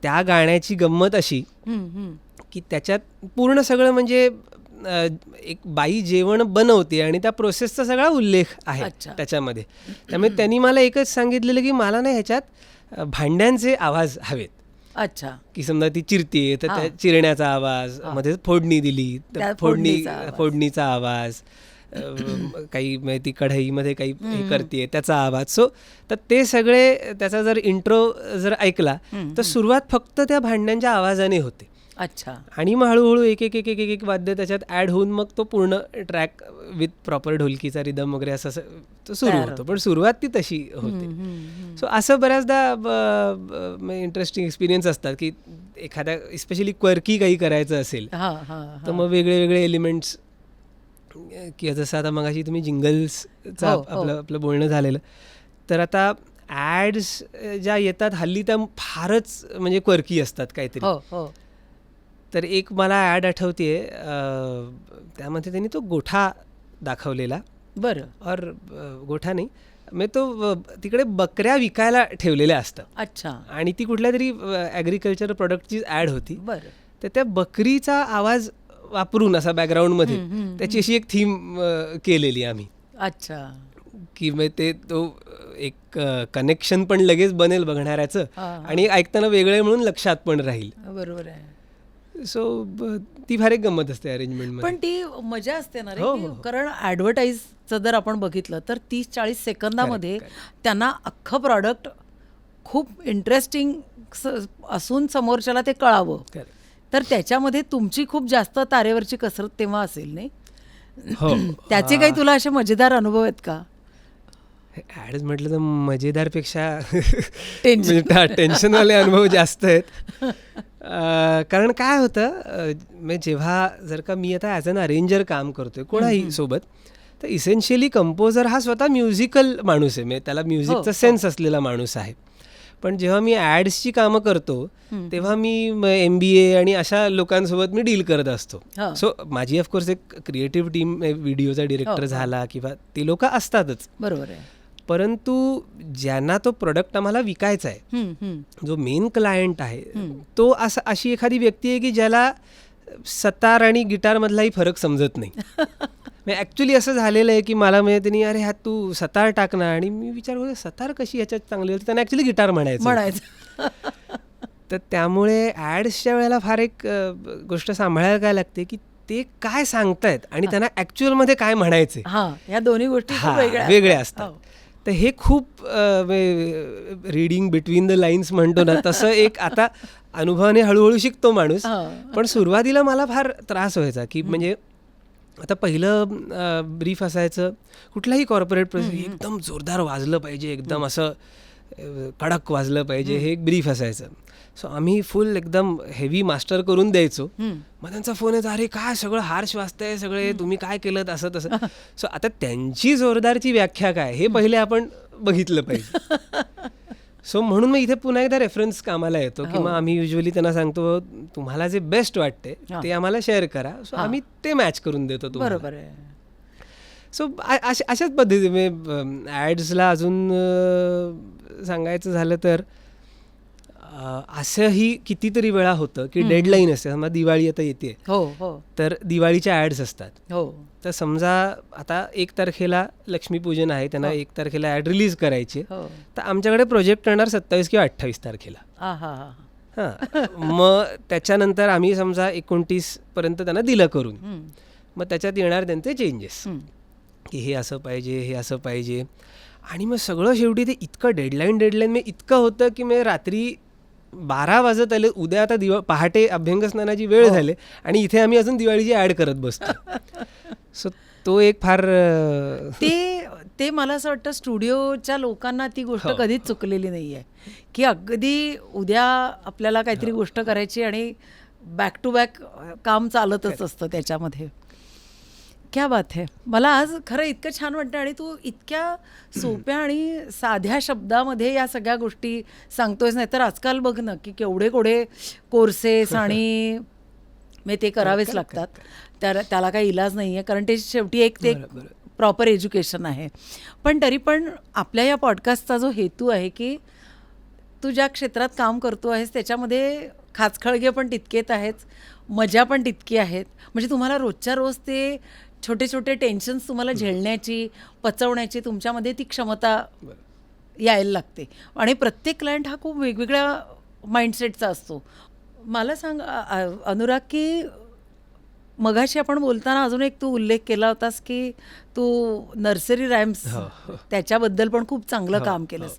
त्या गाण्याची गंमत अशी की त्याच्यात पूर्ण सगळं म्हणजे एक बाई जेवण बनवते आणि त्या प्रोसेसचा सगळा उल्लेख आहे अच्छा. त्याच्यामध्ये. त्यामुळे त्यांनी मला एकच सांगितलेलं की मला ना ह्याच्यात भांड्यांचे आवाज हवेत. अच्छा. की समजा ती चिरते तर त्या चिरण्याचा आवाज, मध्ये फोडणी दिली तर फोडणीचा आवाज, काही ती कढईमध्ये काही हे करते त्याचा आवाज. सो तर ते सगळे त्याचा जर इंट्रो जर ऐकला तर सुरुवात फक्त त्या भांड्यांच्या आवाजाने होते. अच्छा. आणि मग हळूहळू एक एक एक एक एक वाद्य त्याच्यात ॲड होऊन मग तो पूर्ण ट्रॅक विथ प्रॉपर ढोलकीचा रिदम वगैरे असं तो सुरू होतो. पण सुरुवात ती तशी होते. सो असं बऱ्याचदा इंटरेस्टिंग एक्सपिरियन्स असतात की एखाद्या स्पेशली क्वर्की काही करायचं असेल तर मग वेगळे वेगळे एलिमेंट्स, की जसं आता मगाशी तुम्ही जिंगल्सचं आपलं बोलणं झालेलं, तर आता ॲड्स ज्या येतात हल्ली त्या फारच म्हणजे क्वर्की असतात काहीतरी. तर एक मला ॲड आठवते, त्यामध्ये त्यांनी तो गोठा दाखवलेला. बरं. और गोठा नाही म्हणजे तो तिकडे बकऱ्या विकायला ठेवलेल्या असतात. अच्छा. आणि ती कुठल्या तरी ॲग्रिकल्चर प्रोडक्टची ॲड होती. बरं. तर त्या बकरीचा आवाज वापरून असा बॅकग्राऊंडमध्ये त्याची अशी एक थीम केलेली आम्ही. अच्छा. की मग ते तो एक कनेक्शन पण लगेच बनेल बघणाऱ्याचं आणि ऐकताना वेगळे म्हणून लक्षात पण राहील. बरोबर आहे. सो ती फार एक गंमत असते अरेंजमेंट. पण ती मजा असते ना रे, कारण ॲडव्हर्टाईजचं जर आपण बघितलं तर 30-40 सेकंदामध्ये त्यांना अख्खं प्रॉडक्ट खूप इंटरेस्टिंग असून समोरच्याला ते कळावं. तर त्याच्यामध्ये तुमची खूप जास्त तारेवरची कसरत तेव्हा असेल नाही? हो. त्याचे काही तुला असे मजेदार अनुभव आहेत का? ॲडच म्हटलं तर मजेदारपेक्षा टेन्शनवाले अनुभव जास्त आहेत. कारण काय होतं, म्हणजे जेव्हा जर का मी आता ॲज अन अरेंजर काम करतोय कोणाही सोबत, तर इसेन्शियली कंपोजर हा स्वतः म्युझिकल माणूस आहे, म्हणजे त्याला म्युझिकचा सेन्स असलेला माणूस आहे. पण जेव्हा मी ॲड्सची कामं करतो तेव्हा मी MBA आणि अशा लोकांसोबत मी डील करत असतो. सो माझी ऑफकोर्स एक क्रिएटिव्ह टीम, व्हिडिओचा डिरेक्टर झाला किंवा ते लोक असतातच. बरोबर आहे. परंतु ज्यांना तो प्रोडक्ट आम्हाला विकायचा आहे, जो मेन क्लायंट आहे, तो अशी एखादी व्यक्ती आहे की ज्याला सतार आणि गिटारमधलाही फरक समजत नाही. ॲक्च्युली असं झालेलं आहे की मला म्हणजे त्यांनी अरे ह्यात तू सतार टाक ना, आणि मी विचार करतो सतार कशी ह्याच्यात चांगली होती, त्यांना ॲक्च्युली गिटार म्हणायचं. तर त्यामुळे ॲड्सच्या वेळेला फार एक गोष्ट सांभाळायला काय लागते की ते काय सांगतायत आणि त्यांना ॲक्च्युअलमध्ये काय म्हणायचे, ह्या दोन्ही गोष्टी वेगळ्या असतात. तर हे खूप रीडिंग बिटवीन द लाईन्स म्हणतो ना, तसं एक आता अनुभवाने हळूहळू शिकतो माणूस. पण सुरुवातीला मला फार त्रास व्हायचा की म्हणजे आता पहिलं ब्रीफ असायचं कुठलाही कॉर्पोरेट प्रोजेक्ट, एकदम जोरदार वाजलं पाहिजे, एकदम असं कडक वाजलं पाहिजे, हे एक ब्रीफ असायचं. सो आम्ही फुल एकदम हेवी मास्टर करून द्यायचो. मग त्यांचा फोन येतो, अरे काय सगळं हार्श वाजतंय, सगळे तुम्ही काय केलं असं तसं. सो आता त्यांची जोरदारची व्याख्या काय हे पहिले आपण बघितलं पाहिजे. सो म्हणून मग इथे पुन्हा एकदा रेफरन्स कामाला येतो की मग आम्ही युजली त्यांना सांगतो तुम्हाला जे बेस्ट वाटते ते आम्हाला शेअर करा, सो आम्ही ते मॅच करून देतो तुम्हाला. बरोबर आहे. सो अशाच पद्धतीने ॲड्सला अजून सांगायचं झालं तर असंही कितीतरी वेळा होतं की डेडलाईन असते. समजा दिवाळी आता येते, हो हो तर दिवाळीच्या ॲड्स असतात. हो तर समजा आता 1 तारखेला लक्ष्मीपूजन आहे, त्यांना 1 तारखेला ॲड रिलीज करायची, हो तर आमच्याकडे प्रोजेक्ट येणार 27 किंवा 28 तारखेला. हा हा हा हां, मग त्याच्यानंतर आम्ही समजा 29 पर्यंत त्यांना दिलं करून. मग त्याच्यात येणार त्यांचे चेंजेस की हे असं पाहिजे, हे असं पाहिजे. आणि मग सगळं शेवटी ते इतकं डेडलाईन मी इतकं होतं की मी रात्री 12 वाजत आले, उद्या आता पहाटे अभ्यंगस्नानाची वेळ झाली आणि इथे आम्ही अजून दिवाळीची ॲड करत बसतो. सो तो एक फार ते मला असं वाटतं स्टुडिओच्या लोकांना ती गोष्ट कधीच चुकलेली नाही आहे की अगदी उद्या आपल्याला काहीतरी गोष्ट करायची आणि बॅक टू बॅक काम चालतच असतं त्याच्यामध्ये. क्या बात आहे. मला आज खरं इतकं छान वाटतं आणि तू इतक्या सोप्या आणि साध्या शब्दामध्ये या सगळ्या गोष्टी सांगतोयस. नाही तर आजकाल बघ ना की केवढे कोर्सेस आणि मग ते करावेच लागतात. त्याला काही इलाज नाही आहे, कारण ते शेवटी एक ते प्रॉपर एज्युकेशन आहे. पण तरी पण आपल्या या पॉडकास्टचा जो हेतू आहे की तू ज्या क्षेत्रात काम करतो आहेस त्याच्यामध्ये खाचखळगे पण तितकेच आहेत, मजा पण तितकी आहेत. म्हणजे तुम्हाला रोजच्या रोज ते छोटे छोटे टेन्शन्स तुम्हाला झेलण्याची, पचवण्याची तुमच्यामध्ये ती क्षमता यायला लागते. आणि प्रत्येक क्लायंट हा खूप वेगवेगळ्या माइंडसेटचा असतो. मला सांग अनुराग की मगाशी आपण बोलताना अजून एक तू उल्लेख केला होतास की तू नर्सरी रायम्स त्याच्याबद्दल पण खूप चांगलं काम केलंस.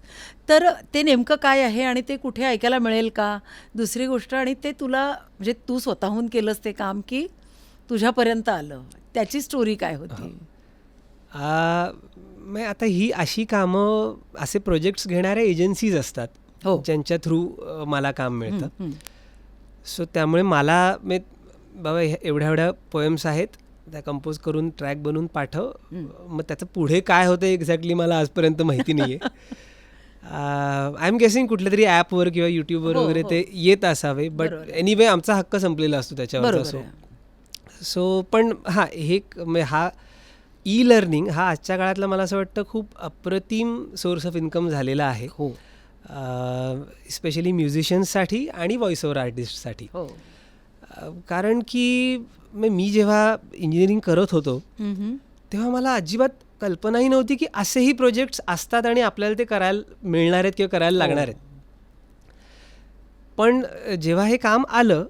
तर ते नेमकं काय आहे आणि ते कुठे ऐकायला मिळेल का? दुसरी गोष्ट, आणि ते तुला म्हणजे तू स्वतःहून केलंस ते काम की तुझ्यापर्यंत आलं, त्याची स्टोरी काय होती? मग आता ही अशी कामं, असे प्रोजेक्ट्स घेणाऱ्या एजन्सीज असतात ज्यांच्या थ्रू मला काम मिळतं. सो त्यामुळे मला बाबा एवढ्या एवढ्या पोएम्स आहेत, त्या कंपोज करून ट्रॅक बनवून पाठव. मग त्याचं पुढे काय होतं एक्झॅक्टली मला आजपर्यंत माहिती नाही आहे. आय एम गेसिंग कुठल्या तरी ॲपवर किंवा यूट्यूबवर वगैरे ते येत असावे. बट एनिवे आमचा हक्क संपलेला असतो त्याच्यावर. सो पण हा ई लर्निंग हा आजच्या काळातला मला असं वाटतं खूप अप्रतिम सोर्स ऑफ इन्कम झालेला आहे. स्पेशली म्युझिशियन्ससाठी आणि व्हॉइस ओव्हर आर्टिस्टसाठी. कारण की मी जेव्हा इंजिनिअरिंग करत होतो तेव्हा मला अजिबात कल्पनाही नव्हती की असेही प्रोजेक्ट्स असतात आणि आपल्याला ते करायला मिळणार आहेत किंवा करायला लागणार आहेत. पण जेव्हा हे काम आलं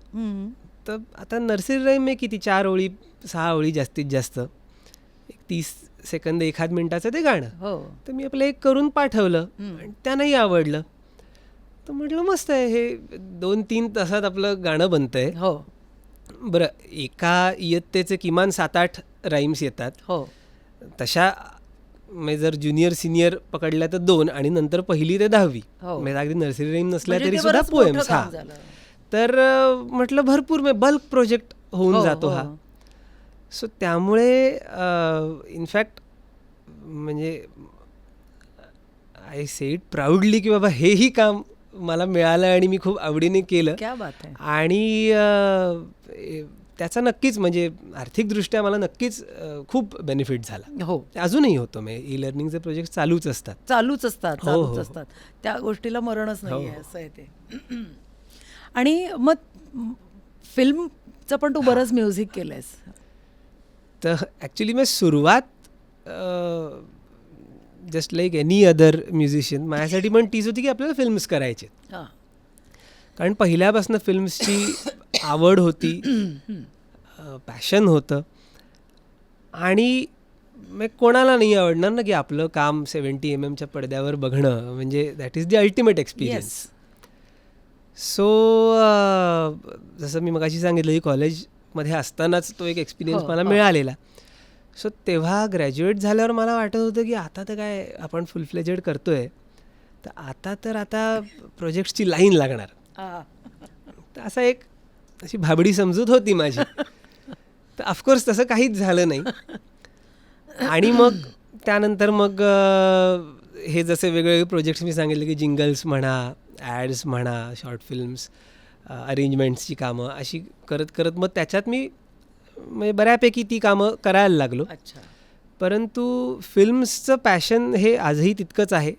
तर आता नर्सरी राईम मी किती 4 ओळी 6 ओळी जास्तीत जास्त, 30 सेकंद 1 मिनिटाचं ते गाणं, तर मी आपलं एक करून पाठवलं आणि त्यांनाही आवडलं. तर म्हटलं मस्त आहे, हे 2-3 तासात आपलं गाणं बनतंय. बरं, एका इयत्तेचे किमान 7-8 राईम्स येतात. तशा म्हणजे जर ज्युनियर सिनियर पकडल्या तर 2 आणि नंतर 1ली ते 10वी, म्हणजे अगदी नर्सरी राईम नसल्या तरी सुद्धा पोएम्स. तर म्हटलं भरपूर बल्क प्रोजेक्ट होऊन जातो हा. सो त्यामुळे इनफॅक्ट म्हणजे आय से इट प्राऊडली की बाबा हेही काम मला मिळालं आणि मी खूप आवडीने केलं. आणि त्याचा नक्कीच म्हणजे आर्थिकदृष्ट्या मला नक्कीच खूप बेनिफिट झाला. अजूनही होतो. म्हणजे ई लर्निंगचे प्रोजेक्ट चालूच असतात. त्या गोष्टीला मरणच नाही आहे, असं आहे ते. आणि मग फिल्मचं पण तू बरंच म्युझिक केलंयस. तर ॲक्च्युली मी सुरुवात just like any other musician माझ्यासाठी पण तीच होती की आपल्याला फिल्म्स करायचे. कारण पहिल्यापासून फिल्म्सची आवड होती, पॅशन होतं. आणि मग कोणाला नाही आवडणार ना की आपलं काम 70 mm पडद्यावर बघणं, म्हणजे that is the ultimate experience. So जसं मी मगाशी सांगितलं की कॉलेजमध्ये असतानाच तो एक एक्सपिरियन्स मला मिळालेला. सो तेव्हा ग्रॅज्युएट झाल्यावर मला वाटत होतं की आता तर काय आपण फुल फ्लेजेड करतोय, तर आता प्रोजेक्ट्सची लाईन लागणार. तर असा एक अशी भाबडी समजूत होती माझी. तर ऑफकोर्स तसं काहीच झालं नाही. आणि मग त्यानंतर मग हे जसे वेगवेगळे प्रोजेक्ट्स मी सांगितले की जिंगल्स म्हणा, ॲड्स म्हणा, शॉर्ट फिल्म्स, अरेंजमेंट्सची कामं, अशी करत करत मग त्याच्यात मी म्हणजे बऱ्यापैकी ती कामं करायला लागलो. परंतु फिल्म्सचं पॅशन हे आजही तितकंच आहे.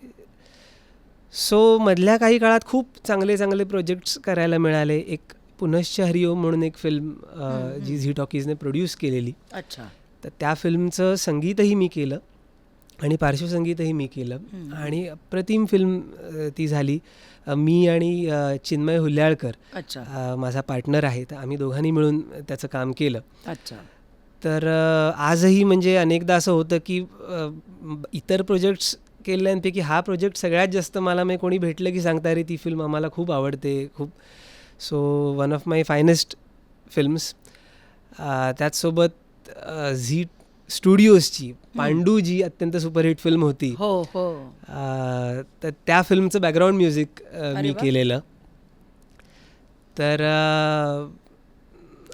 सो मधल्या काही काळात खूप चांगले चांगले प्रोजेक्ट्स करायला मिळाले. एक पुनश्च हरिओम म्हणून एक फिल्म जी झी टॉकीजने प्रोड्यूस केलेली, अच्छा. तर त्या फिल्मचं संगीतही मी केलं आणि पार्श्वसंगीतही मी केलं आणि अप्रतिम फिल्म ती झाली. मी आणि चिन्मय हुल्याळकर, अच्छा. माझा पार्टनर आहे, तर आम्ही दोघांनी मिळून त्याचं काम केलं. अच्छा. तर आजही म्हणजे अनेकदा असं होतं की इतर प्रोजेक्ट्स केल्यांपैकी हा प्रोजेक्ट सगळ्यात जास्त मला कोणी भेटलं की सांगता रे ती फिल्म आम्हाला खूप आवडते खूप. So one of my finest films. त्याचसोबत झी स्टुडिओजची पांडू जी अत्यंत सुपरहिट फिल्म होती, हो हो, तर त्या फिल्मचं बॅकग्राऊंड म्युझिक मी वा. केलेलं. तर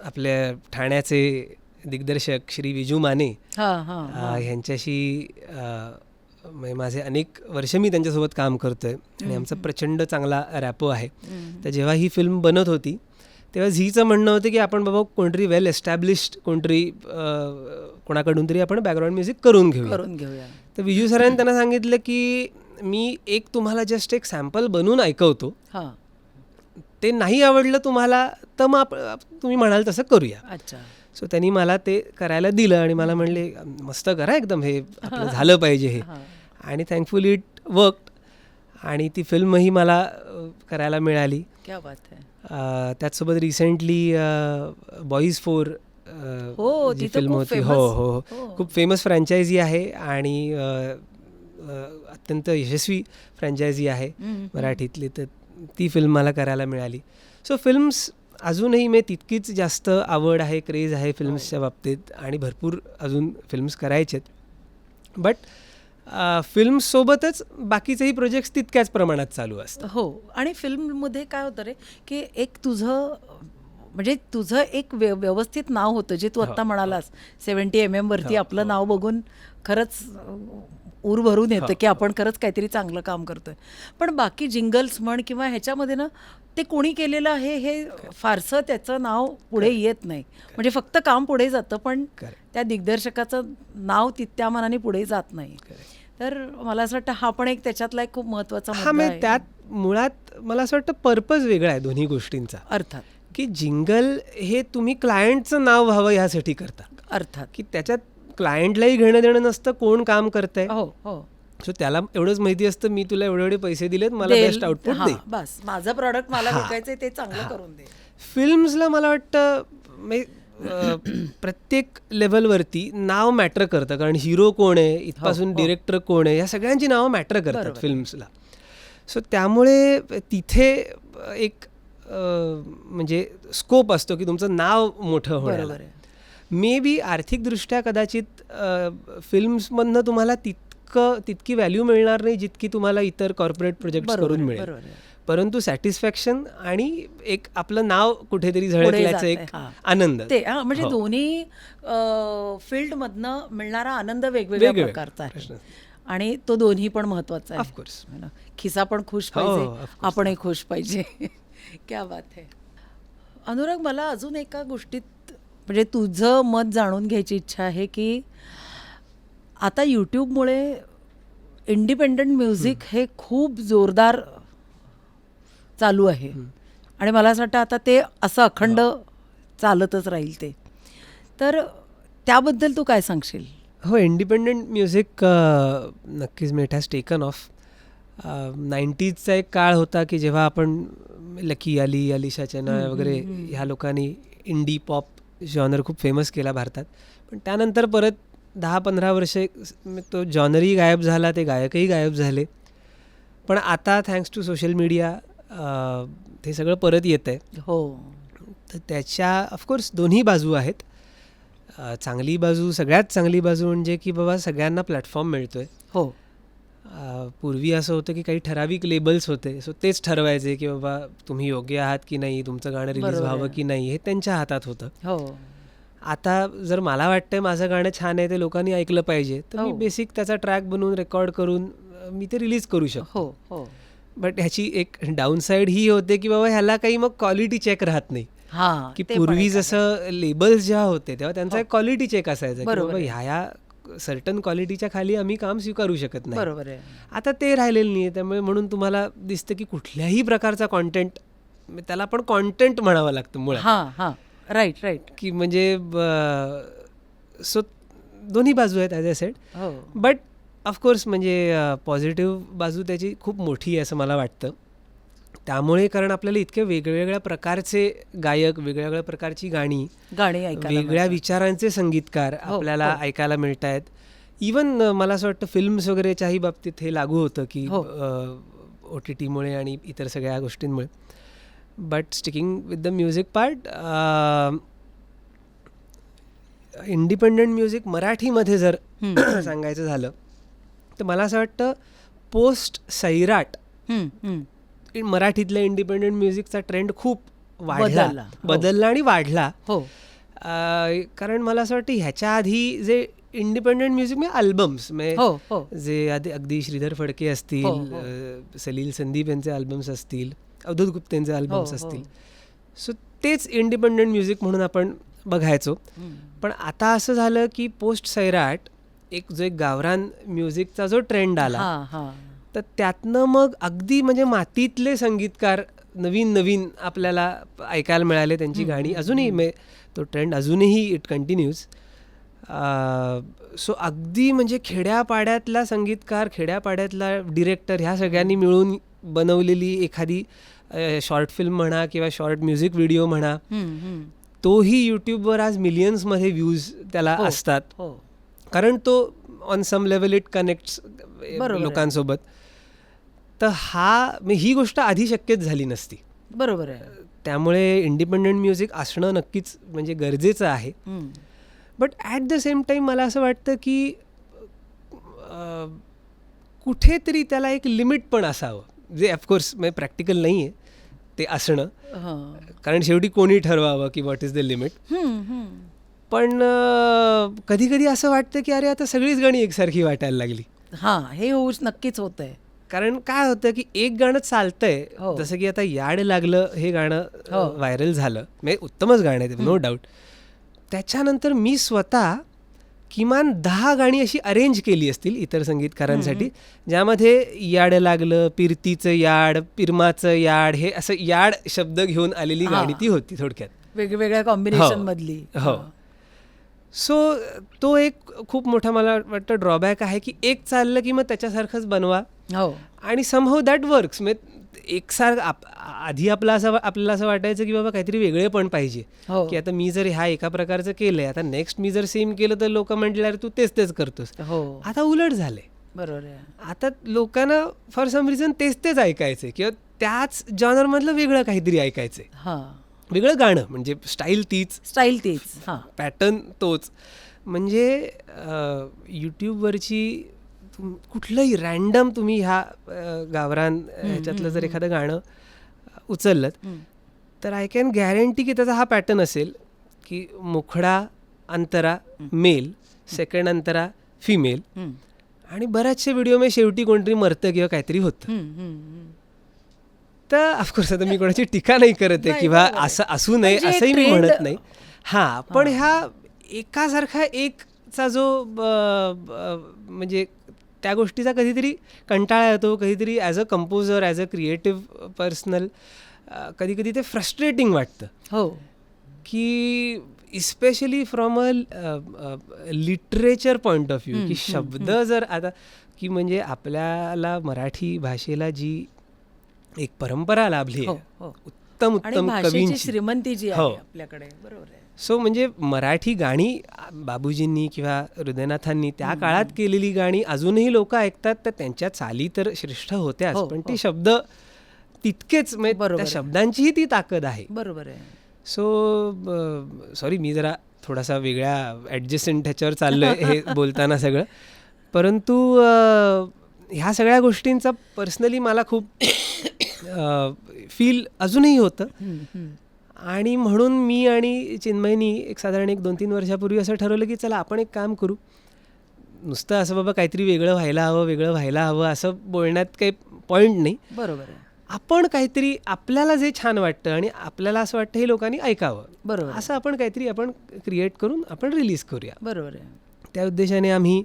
आपल्या ठाण्याचे दिग्दर्शक श्री विजू माने ह्यांच्याशी माझे अनेक वर्ष मी त्यांच्यासोबत काम करतोय आणि आमचा प्रचंड चांगला रॅपो आहे. तर जेव्हा ही फिल्म बनत होती तेव्हा झीचं म्हणणं होतं की आपण बाबा कोणतरी वेल एस्टॅब्लिश्ड कोणाकडून तरी आपण बॅकग्राऊंड म्युझिक करून घेऊया. तर विजू सरांनी त्यांना सांगितलं की मी तुम्हाला जस्ट एक सॅम्पल बनवून ऐकवतो, ते नाही आवडलं तुम्हाला तर मग तुम्ही म्हणाल तसं करूया. अच्छा. सो त्यांनी मला ते करायला दिलं आणि मला म्हणले मस्त करा एकदम, हे आपलं झालं पाहिजे हे. आणि थँकफुली इट वर्कड आणि ती फिल्मही मला करायला मिळाली. क्या बात है. त्याचसोबत रिसेंटली बॉईज 4 जी फिल्म होती, हो, खूप फेमस फ्रँचायझी आहे आणि अत्यंत यशस्वी फ्रँचायझी आहे मराठीतली, तर ती फिल्म मला करायला मिळाली. सो फिल्म्स अजूनही मी तितकीच जास्त आवड आहे, क्रेज आहे फिल्म्सच्या बाबतीत आणि भरपूर अजून फिल्म्स करायचे आहेत. बट फिल्मसोबतच बाकीचेही प्रोजेक्ट्स तितक्याच प्रमाणात चालू असतात. हो. आणि फिल्ममध्ये काय होतं रे की एक तुझं एक व्यवस्थित नाव होतं जे तू आत्ता म्हणालास 70 mm वरती आपलं नाव बघून खरंच ऊर भरून येतं की आपण खरंच काहीतरी चांगलं काम करतोय. पण बाकी जिंगल्स म्हण किंवा ह्याच्यामध्ये ना ते कोणी केलेलं आहे हे फारसं त्याचं नाव पुढे येत नाही. म्हणजे फक्त काम पुढे जातं पण त्या दिग्दर्शकाचं नाव त्या मानाने पुढे जात नाही. तर मला असं वाटतं हा पण एक त्याच्यातला एक खूप महत्त्वाचा मुद्दा आहे. त्यात मुळात मला असं वाटतं पर्पज वेगळा आहे दोन्ही गोष्टींचा. अर्थात की जिंगल हे तुम्ही क्लायंटचं नाव व्हावं ह्यासाठी करता, अर्थात की त्याच्यात क्लायंटलाही घेणं देणं नसतं कोण काम करतंय. हो हो. सो त्याला एवढंच माहिती असतं मी तुला एवढे पैसे दिलेत, मला बेस्ट आउटपुट दे, बस माझं प्रॉडक्ट मला विकायचंय ते चांगलं करून दे. फिल्म्सला मला वाटतं प्रत्येक लेवलवरती नाव मॅटर करतं, कारण हिरो कोण आहे इथपासून डिरेक्टर कोण आहे या सगळ्यांची नावं मॅटर करतात फिल्म्सला. सो त्यामुळे तिथे एक म्हणजे स्कोप असतो की तुमचं नाव मोठं होण्याला. मे बी आर्थिकदृष्ट्या कदाचित फिल्म्समधनं तुम्हाला तितकी व्हॅल्यू मिळणार नाही जितकी तुम्हाला इतर कॉर्पोरेट प्रोजेक्ट्स करून मिळेल, परंतु सॅटिस्फॅक्शन आणि एक आपलं नाव कुठेतरी झळकल्याचं एक आनंद ते म्हणजे दोन्ही फील्डमधनं मिळणारा आनंद वेगवेगळ्या प्रकारचा आहे आणि तो दोन्ही पण महत्वाचा आहे. ऑफकोर्स खिसा पण खुश पाहिजे, आपणही खुश पाहिजे. क्या बात आहे. अनुराग, मला अजून एका गोष्टीत म्हणजे तुझं मत जाणून घ्यायची इच्छा आहे की आता यूट्यूबमुळे इंडिपेंडंट म्युझिक हे खूप जोरदार चालू आहे आणि मला असं वाटतं आता ते असं अखंड चालतच राहील ते. तर त्याबद्दल तू काय सांगशील? हो, इंडिपेंडंट म्युझिक नक्कीच इट हॅज टेकन ऑफ. 90sचा एक काळ होता की जेव्हा आपण लकी अली, अलिशा चेनाय वगैरे ह्या लोकांनी इंडी पॉप जॉनर खूप फेमस केला भारतात. पण त्यानंतर परत 10-15 वर्षे तो जॉनरही गायब झाला, ते गायकही गायब झाले. पण आता थँक्स टू सोशल मीडिया ते सगळं परत येत आहे. हो. तर त्याच्या ऑफकोर्स दोन्ही बाजू आहेत. चांगली बाजू, सगळ्यात चांगली बाजू म्हणजे की बाबा सगळ्यांना प्लॅटफॉर्म मिळतोय. हो. पूर्वी असं होतं की काही ठराविक लेबल्स होते, सो तेच ठरवायचे की बाबा तुम्ही योग्य आहात की नाही, तुमचं गाणं रिलीज व्हावं की नाही हे त्यांच्या हातात होतं. हो. आता जर मला वाटतंय माझं गाणं छान आहे, ते लोकांनी ऐकलं पाहिजे, तर मी बेसिक त्याचा ट्रॅक बनवून रेकॉर्ड करून मी ते रिलीज करू शकतो. हो हो. बट ह्याची एक डाऊन साईड ही होते की बाबा ह्याला काही मग क्वालिटी चेक राहत नाही. की पूर्वी जसं लेबल्स जेव्हा होते तेव्हा त्यांचा एक क्वालिटी चेक असायचा की बाबा ह्या सर्टन क्वालिटीच्या खाली आम्ही काम स्वीकारू शकत नाही. बरोबर आहे. आता ते राहिलेलं नाही आहे. त्यामुळे म्हणून तुम्हाला दिसतं की कुठल्याही प्रकारचा कॉन्टेंट, त्याला आपण कॉन्टेंट म्हणावं लागतं मुळात. हां हां, राईट राईट. की म्हणजे सो दोन्ही बाजू आहेत ॲज अ सेड. हो, बट ऑफकोर्स म्हणजे पॉझिटिव्ह बाजू त्याची खूप मोठी आहे असं मला वाटतं. त्यामुळे कारण आपल्याला इतके वेगवेगळ्या प्रकारचे गायक, वेगवेगळ्या प्रकारची गाणी, ऐकायला वेगळ्या मिळतात. विचारांचे संगीतकार हो, आपल्याला हो. ऐकायला मिळत आहेत. इवन मला असं वाटतं फिल्म्स वगैरेच्याही बाबतीत हे लागू होतं की हो. OTTमुळे आणि इतर सगळ्या गोष्टींमुळे. But sticking with the music part, independent music मराठीमध्ये जर सांगायचं झालं तर मला असं वाटतं पोस्ट सैराट मराठीतल्या इंडिपेंडंट म्युझिकचा ट्रेंड खूप बदलला आणि वाढला. हो, कारण मला असं वाटतं ह्याच्या आधी जे इंडिपेंडंट म्युझिक म्हणजे अल्बम्स हो, हो. जे अगदी श्रीधर फडके असतील, हो, सलील संदीप यांचे अल्बम्स असतील, अवधूत गुप्तेंचे अल्बम्स हो, हो. असतील, सो तेच इंडिपेंडंट म्युझिक म्हणून आपण बघायचो. पण आता असं झालं की पोस्ट सैराट जो एक गावरान म्युझिकचा जो ट्रेंड आला, हां हां. तर त्यातनं मग अगदी म्हणजे मातीतले संगीतकार नवीन आपल्याला ऐकायला मिळाले. त्यांची गाणी अजूनही तो ट्रेंड अजूनही इट कंटिन्यूज. सो अगदी म्हणजे खेड्यापाड्यातला संगीतकार, खेड्यापाड्यातला डिरेक्टर ह्या सगळ्यांनी मिळून बनवलेली एखादी शॉर्ट फिल्म म्हणा किंवा शॉर्ट म्युझिक व्हिडिओ म्हणा, तोही यूट्यूबवर आज मिलियन्समध्ये व्ह्यूज त्याला असतात. हो, कारण तो on some level it connects बरोबर आहे. लोकांसोबत. तर ही गोष्ट आधी शक्यच झाली नसती. बरोबर आहे. त्यामुळे इंडिपेंडंट म्युझिक असणं नक्कीच म्हणजे गरजेचं आहे. But at the same time मला असं वाटतं की कुठेतरी त्याला एक लिमिट पण असावं, जे ऑफकोर्स म्हणजे प्रॅक्टिकल नाही आहे ते असणं. कारण शेवटी कोणी ठरवावं की व्हॉट इज द लिमिट. पण कधी कधी असं वाटतं की अरे आता सगळीच गाणी एकसारखी वाटायला लागली. हां, हे नक्कीच होत आहे. कारण काय होतं की एक गाणं चालतंय, हो. जसं की आता याड लागलं हे गाणं व्हायरल झालं, म्हणजे उत्तमच गाणं आहे नो डाऊट. त्याच्यानंतर मी स्वतः किमान 10 गाणी अशी अरेंज केली असतील इतर संगीतकारांसाठी, ज्यामध्ये याड लागलं, पिरतीचं याड, पिरमाचं याड, हे असं याड शब्द घेऊन आलेली गाणी ती होती थोडक्यात, वेगवेगळ्या कॉम्बिनेशन मधली. हो. सो तो एक खूप मोठा मला वाटतं ड्रॉबॅक आहे की एक चाललं की मग त्याच्यासारखंच बनवा. हो, आणि समहाऊ दॅट वर्क्स. आधी आपल्याला असं वाटायचं की बाबा काहीतरी वेगळे पण पाहिजे, हो. की आता मी जर ह्या एका प्रकारचं केलंय, आता नेक्स्ट मी जर सेम केलं तर लोक म्हटल्यावर तू तेच करतोस. हो, आता उलट झालंय. बरोबर आहे. आता लोकांना फॉर सम रिझन तेच ऐकायचंय किंवा त्याच जॉनरमधलं वेगळं काहीतरी ऐकायचंय, हां, वेगळं गाणं, म्हणजे स्टाईल तीच, हां, पॅटर्न तोच. म्हणजे यूट्यूबवरची कुठलंही रॅन्डम तुम्ही ह्या गावरान ह्याच्यातलं जर एखादं गाणं उचललं तर आय कॅन गॅरंटी की त्याचा हा पॅटर्न असेल की मुखडा अंतरा मेल, सेकंड अंतरा फिमेल, आणि बऱ्याचशे व्हिडिओ शेवटी कोणतरी मरतं किंवा काहीतरी होतं. तर ऑफकोर्स आता मी कोणाची टीका नाही करत आहे किंवा असं असू नये असंही मी म्हणत नाही. हां, पण ह्या एकासारखा एकचा जो म्हणजे त्या गोष्टीचा कधीतरी कंटाळा येतो, कधीतरी as a composer, as a creative personal कधी कधी ते फ्रस्ट्रेटिंग वाटतं. हो, की especially from a literature point of view, की शब्द जर आता की म्हणजे आपल्याला मराठी भाषेला जी एक परंपरा लाभली आहे, उत्तम कवींची, श्रीमंती जी आहे आपल्याकडे, बरोबर आहे. सो म्हणजे मराठी गाणी बाबूजींनी किंवा हृदयनाथांनी त्या काळात केलेली गाणी अजूनही लोक ऐकतात, तर त्यांच्या चाली तर श्रेष्ठ होत्याच, पण ते शब्द तितकेच, म्हणजे त्या शब्दांचीही ती ताकद आहे. बरोबर आहे. सो सॉरी, मी जरा थोडासा वेगळ्या ॲडजस्टंट ह्याच्यावर चाललोय हे बोलताना सगळं, परंतु ह्या सगळ्या गोष्टींचा पर्सनली मला खूप फील अजूनही होतं. आणि म्हणून मी आणि चिन्मयनी एक साधारण 2-3 वर्षापूर्वी असं ठरवलं की चला आपण एक काम करू, नुसतं असं बाबा काहीतरी वेगळं व्हायला हवं असं बोलण्यात काही पॉईंट नाही. बरोबर आहे. आपण काहीतरी आपल्याला जे छान वाटतं आणि आपल्याला असं वाटतं हे लोकांनी ऐकावं, बरोबर, असं आपण काहीतरी आपण क्रिएट करून आपण रिलीज करूया. बरोबर आहे. त्या उद्देशाने आम्ही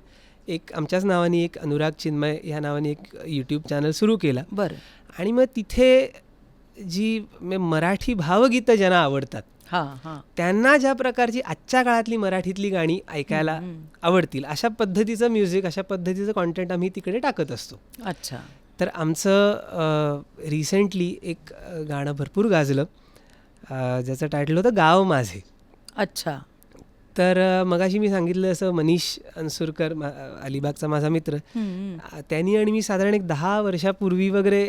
एक आमच्याच नावाने एक अनुराग चिन्मय ह्या नावाने एक यूट्यूब चॅनल सुरू केला. बरं. आणि मग तिथे जी मराठी भावगीतं ज्यांना आवडतात हां हां. त्यांना ज्या प्रकारची आजच्या काळातली मराठीतली गाणी ऐकायला आवडतील अशा पद्धतीचं म्युझिक, अशा पद्धतीचं कॉन्टेंट आम्ही तिकडे टाकत असतो. अच्छा. तर आमचं रिसेंटली एक गाणं भरपूर गाजलं, ज्याचं टायटल होतं गाव माझे. अच्छा. तर मगाशी मी सांगितलं असं मनीष अन्सूरकर, अलिबागचा माझा मित्र, त्यांनी आणि मी साधारण एक 10 वर्षापूर्वी वगैरे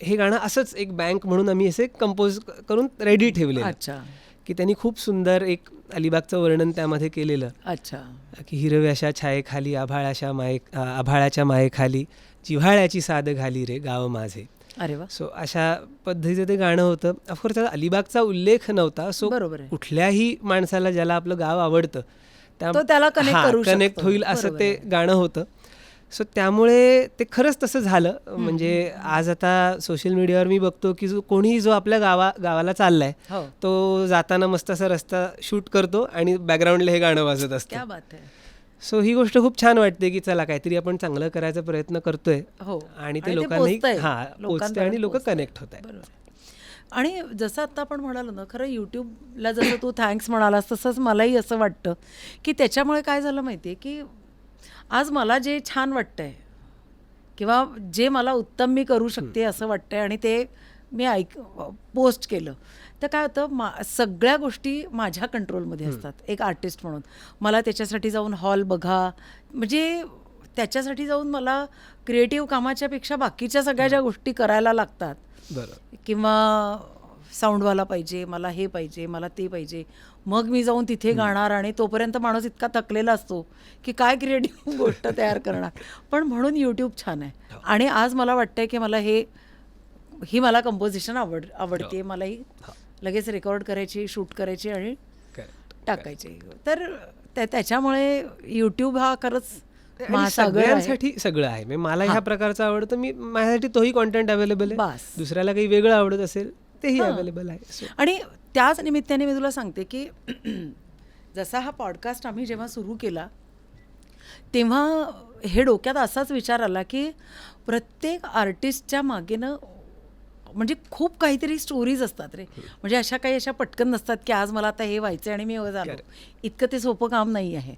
हे गाणं असंच एक बँक म्हणून आम्ही असे कंपोज करून रेडी ठेवले. अच्छा. की त्यांनी खूप सुंदर एक अलिबागचं वर्णन त्यामध्ये केलेलं. अच्छा. की हिरव्याशा छायेखाली आभाळाच्या मायेखाली जिव्हाळ्याची साद घाली रे गाव माझे. अरे वा. सो अशा पद्धतीचं ते गाणं होतं. ऑफकोर्स त्याचा अलिबागचा उल्लेख नव्हता. सो बरोबर आहे. कुठल्याही माणसाला ज्याला आपलं गाव आवडतं तो त्याला कनेक्ट होईल असं ते गाणं होतं. सो त्यामुळे ते खरंच तसं झालं. म्हणजे आज आता सोशल मीडियावर मी बघतो की कोणीही जो आपल्या गावाला चाललाय तो जाताना मस्त असा रस्ता शूट करतो आणि बॅकग्राऊंडला हे गाणं वाजत असतं. क्या बात आहे. सो ही गोष्ट खूप छान वाटते की चला काहीतरी आपण चांगला करायचा प्रयत्न करतोय आणि ते लोकांनाही पोचते आणि लोक कनेक्ट होत आहेत. आणि जसं आता आपण म्हणालो ना, खरं यूट्यूबला जसं तू थँक्स म्हणालास तसंच मलाही असं वाटतं की त्याच्यामुळे काय झालं माहिती आहे की आज मला जे छान वाटतंय किंवा जे मला उत्तम मी करू शकते असं वाटतंय आणि ते मी पोस्ट केलं तर काय होतं, सगळ्या गोष्टी माझ्या कंट्रोलमध्ये असतात एक आर्टिस्ट म्हणून. मला त्याच्यासाठी जाऊन हॉल बघा, म्हणजे त्याच्यासाठी जाऊन मला क्रिएटिव्ह कामाच्या पेक्षा बाकीच्या सगळ्या ज्या गोष्टी करायला लागतात, किंवा साऊंडवाला पाहिजे, मला हे पाहिजे, मला ते पाहिजे, मग मी जाऊन तिथे गाणार आणि तोपर्यंत माणूस इतका थकलेला असतो की काय क्रिएटिव्ह गोष्ट तयार करणार. पण म्हणून यूट्यूब छान आहे. आणि आज मला वाटतंय की मला ही मला कंपोजिशन आवडते. मलाही लगेच रेकॉर्ड करायची, शूट करायची आणि टाकायची. तर त्याच्यामुळे यूट्यूब हा खरंच सगळ्यांसाठी सगळं आहे. मला ह्या प्रकारचं आवडतं, मी माझ्यासाठी तोही कॉन्टेंट अवेलेबल आहे. दुसऱ्याला काही वेगळं आवडत असेल तेही अवेलेबल आहे. आणि त्याच निमित्ताने मी तुला सांगते की जसा हा पॉडकास्ट आम्ही जेव्हा सुरू केला तेव्हा हे डोक्यात असाच विचार आला की प्रत्येक आर्टिस्टच्या मागेनं म्हणजे खूप काहीतरी स्टोरीज असतात रे. म्हणजे अशा पटकन नसतात की आज मला आता हे व्हायचं आणि मी झालो, इतकं ते सोपं काम नाही आहे.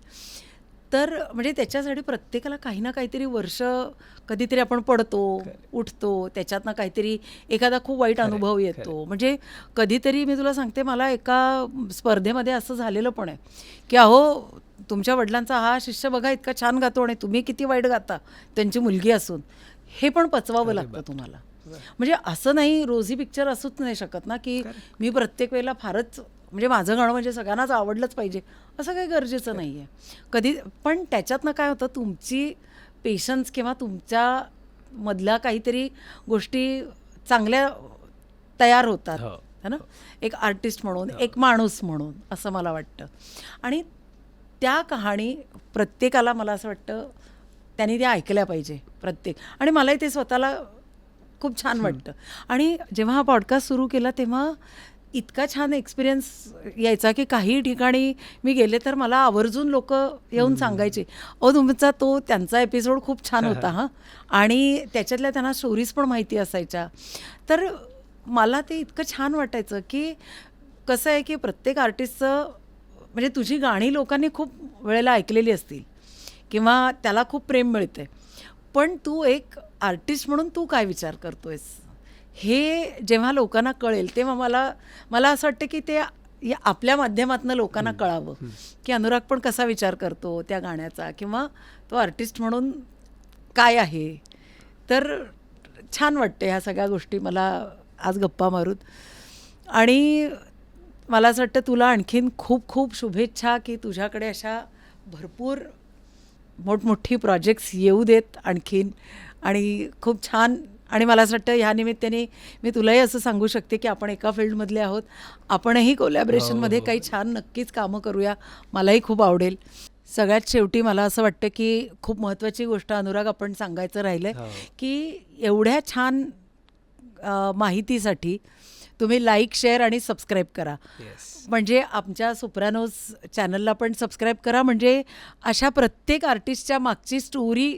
तर म्हणजे त्याच्यासाठी प्रत्येकाला काही ना काहीतरी वर्ष कधीतरी आपण पडतो, उठतो, त्याच्यातनं काहीतरी एखादा खूप वाईट अनुभव येतो. म्हणजे कधीतरी मी तुला सांगते, मला एका स्पर्धेमध्ये असं झालेलं पण आहे की अहो तुमच्या वडिलांचा हा शिष्य बघा इतका छान गातो आणि तुम्ही किती वाईट गाता, त्यांची मुलगी असून. हे पण पचवावं लागतं तुम्हाला. म्हणजे असं नाही रोजी पिक्चर असूच नाही शकत ना की मी प्रत्येक वेळेला फारच म्हणजे माझं गाणं म्हणजे सगळ्यांनाच आवडलंच पाहिजे असं काही गरजेचं नाही आहे कधी. पण त्याच्यातनं काय होतं, तुमची पेशन्स किंवा तुमच्यामधल्या काहीतरी गोष्टी चांगल्या तयार होतात है ना, एक आर्टिस्ट म्हणून, एक माणूस म्हणून, असं मला वाटतं. आणि त्या कहाणी प्रत्येकाला मला असं वाटतं त्यांनी त्या ऐकल्या पाहिजे प्रत्येक. आणि मलाही ते स्वतःला खूप छान वाटतं. आणि जेव्हा हा पॉडकास्ट सुरू केला तेव्हा इतका छान एक्सपिरियन्स यायचा की काही ठिकाणी मी गेले तर मला आवर्जून लोक येऊन सांगायचे, तुमचा त्यांचा एपिसोड खूप छान होता हां. आणि त्याच्यातल्या त्यांना स्टोरीज पण माहिती असायच्या. तर मला ते इतकं छान वाटायचं की कसं आहे की प्रत्येक आर्टिस्टचं म्हणजे तुझी गाणी लोकांनी खूप वेळेला ऐकलेली असतील किंवा त्याला खूप प्रेम मिळते, पण तू एक आर्टिस्ट म्हणून तू काय विचार करतोयस हे जेव्हा लोकांना कळेल तेव्हा मला असं वाटतं की ते आपल्या माध्यमातून लोकांना कळावं की अनुराग पण कसा विचार करतो त्या गाण्याचा किंवा तो आर्टिस्ट म्हणून काय आहे. तर छान वाटते ह्या सगळ्या गोष्टी मला आज गप्पा मारून. आणि मला असं वाटतं तुला आणखीन खूप खूप शुभेच्छा की तुझ्याकडे अशा भरपूर मोठमोठी प्रोजेक्ट्स येऊ देत आणखीन. आणि खूप छान. आणि मला असं वाटतं ह्या निमित्ताने मी तुलाही असं सांगू शकते की आपण एका फील्डमधले आहोत, आपणही कोलॅबरेशनमध्ये काही छान नक्कीच कामं करूया, मलाही खूप आवडेल. सगळ्यात शेवटी मला असं वाटतं की खूप महत्त्वाची गोष्ट अनुराग आपण सांगायचं राहिलं की एवढ्या छान माहितीसाठी तुम्ही लाईक, शेअर आणि सबस्क्राईब करा. येस. म्हणजे आमच्या सोप्रानोज चॅनलला पण सबस्क्राईब करा. म्हणजे अशा प्रत्येक आर्टिस्टच्या मागची स्टोरी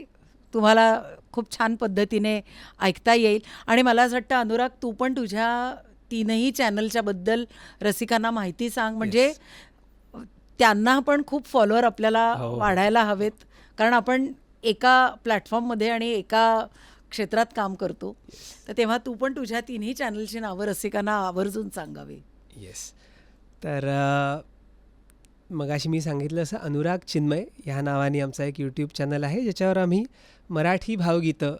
तुम्हाला खूप छान पद्धतीने ऐकता येईल. आणि मला असं वाटतं अनुराग, तू पण तुझ्या 3ही चॅनलच्या बद्दल रसिकांना माहिती सांग. म्हणजे त्यांना पण खूप फॉलोअर आपल्याला हो. वाढायला हवेत, कारण आपण एका प्लॅटफॉर्ममध्ये आणि एका क्षेत्रात काम करतो. तर तेव्हा तू पण तुझ्या 3ही चॅनलची नावं रसिकांना आवर्जून सांगावी. येस. तर मगाशी मी सांगितलं असं अनुराग चिन्मय ह्या नावाने आमचा एक यूट्यूब चॅनल आहे, ज्याच्यावर आम्ही मराठी भावगीतं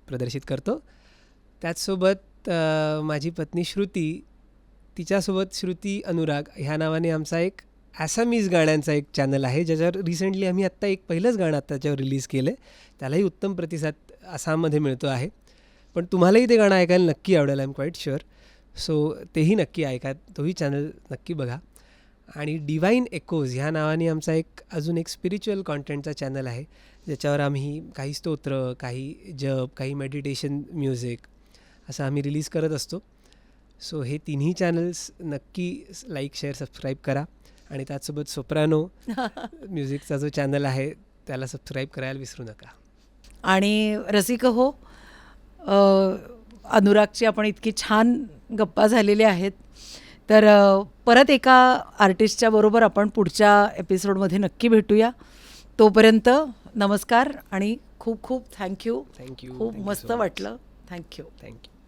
प्रदर्शित करतो. त्याचसोबत माझी पत्नी श्रुती, तिच्यासोबत श्रुती अनुराग ह्या नावाने आमचा एक ॲसामीज गाण्यांचा एक चॅनल आहे, ज्याच्यावर रिसेंटली आम्ही आत्ता एक पहिलंच गाणं त्याच्यावर रिलीज केलं आहे. त्यालाही उत्तम प्रतिसाद आसाममध्ये मिळतो आहे. पण तुम्हालाही ते गाणं ऐकायला नक्की आवडेल, I am quiet sure. So तेही नक्की ऐका, तोही चॅनल नक्की बघा. आणि डिवाईन एकोज ह्या नावाने आमचा अजून एक स्पिरिच्युअल कॉन्टेंटचा चॅनल आहे, ज्याच्यावर आम्ही काही स्तोत्र, काही जप, काही मेडिटेशन म्युझिक असं आम्ही रिलीज करत असतो. सो हे 3ही चॅनल्स नक्की लाईक, शेअर, सबस्क्राईब करा. आणि त्याचसोबत सोप्रानो म्युझिकचा जो चॅनल आहे त्याला सबस्क्राईब करायला विसरू नका. आणि रसिक हो, अनुरागची आपण इतकी छान गप्पा झालेल्या आहेत. तर परत एका आर्टिस्टच्या बरोबर आपण पुढच्या एपिसोडमध्ये नक्की भेटूया. तोपर्यंत नमस्कार आणि खूप खूप थँक्यू. थँक्यू. खूप मस्त वाटलं. थँक्यू. थँक्यू.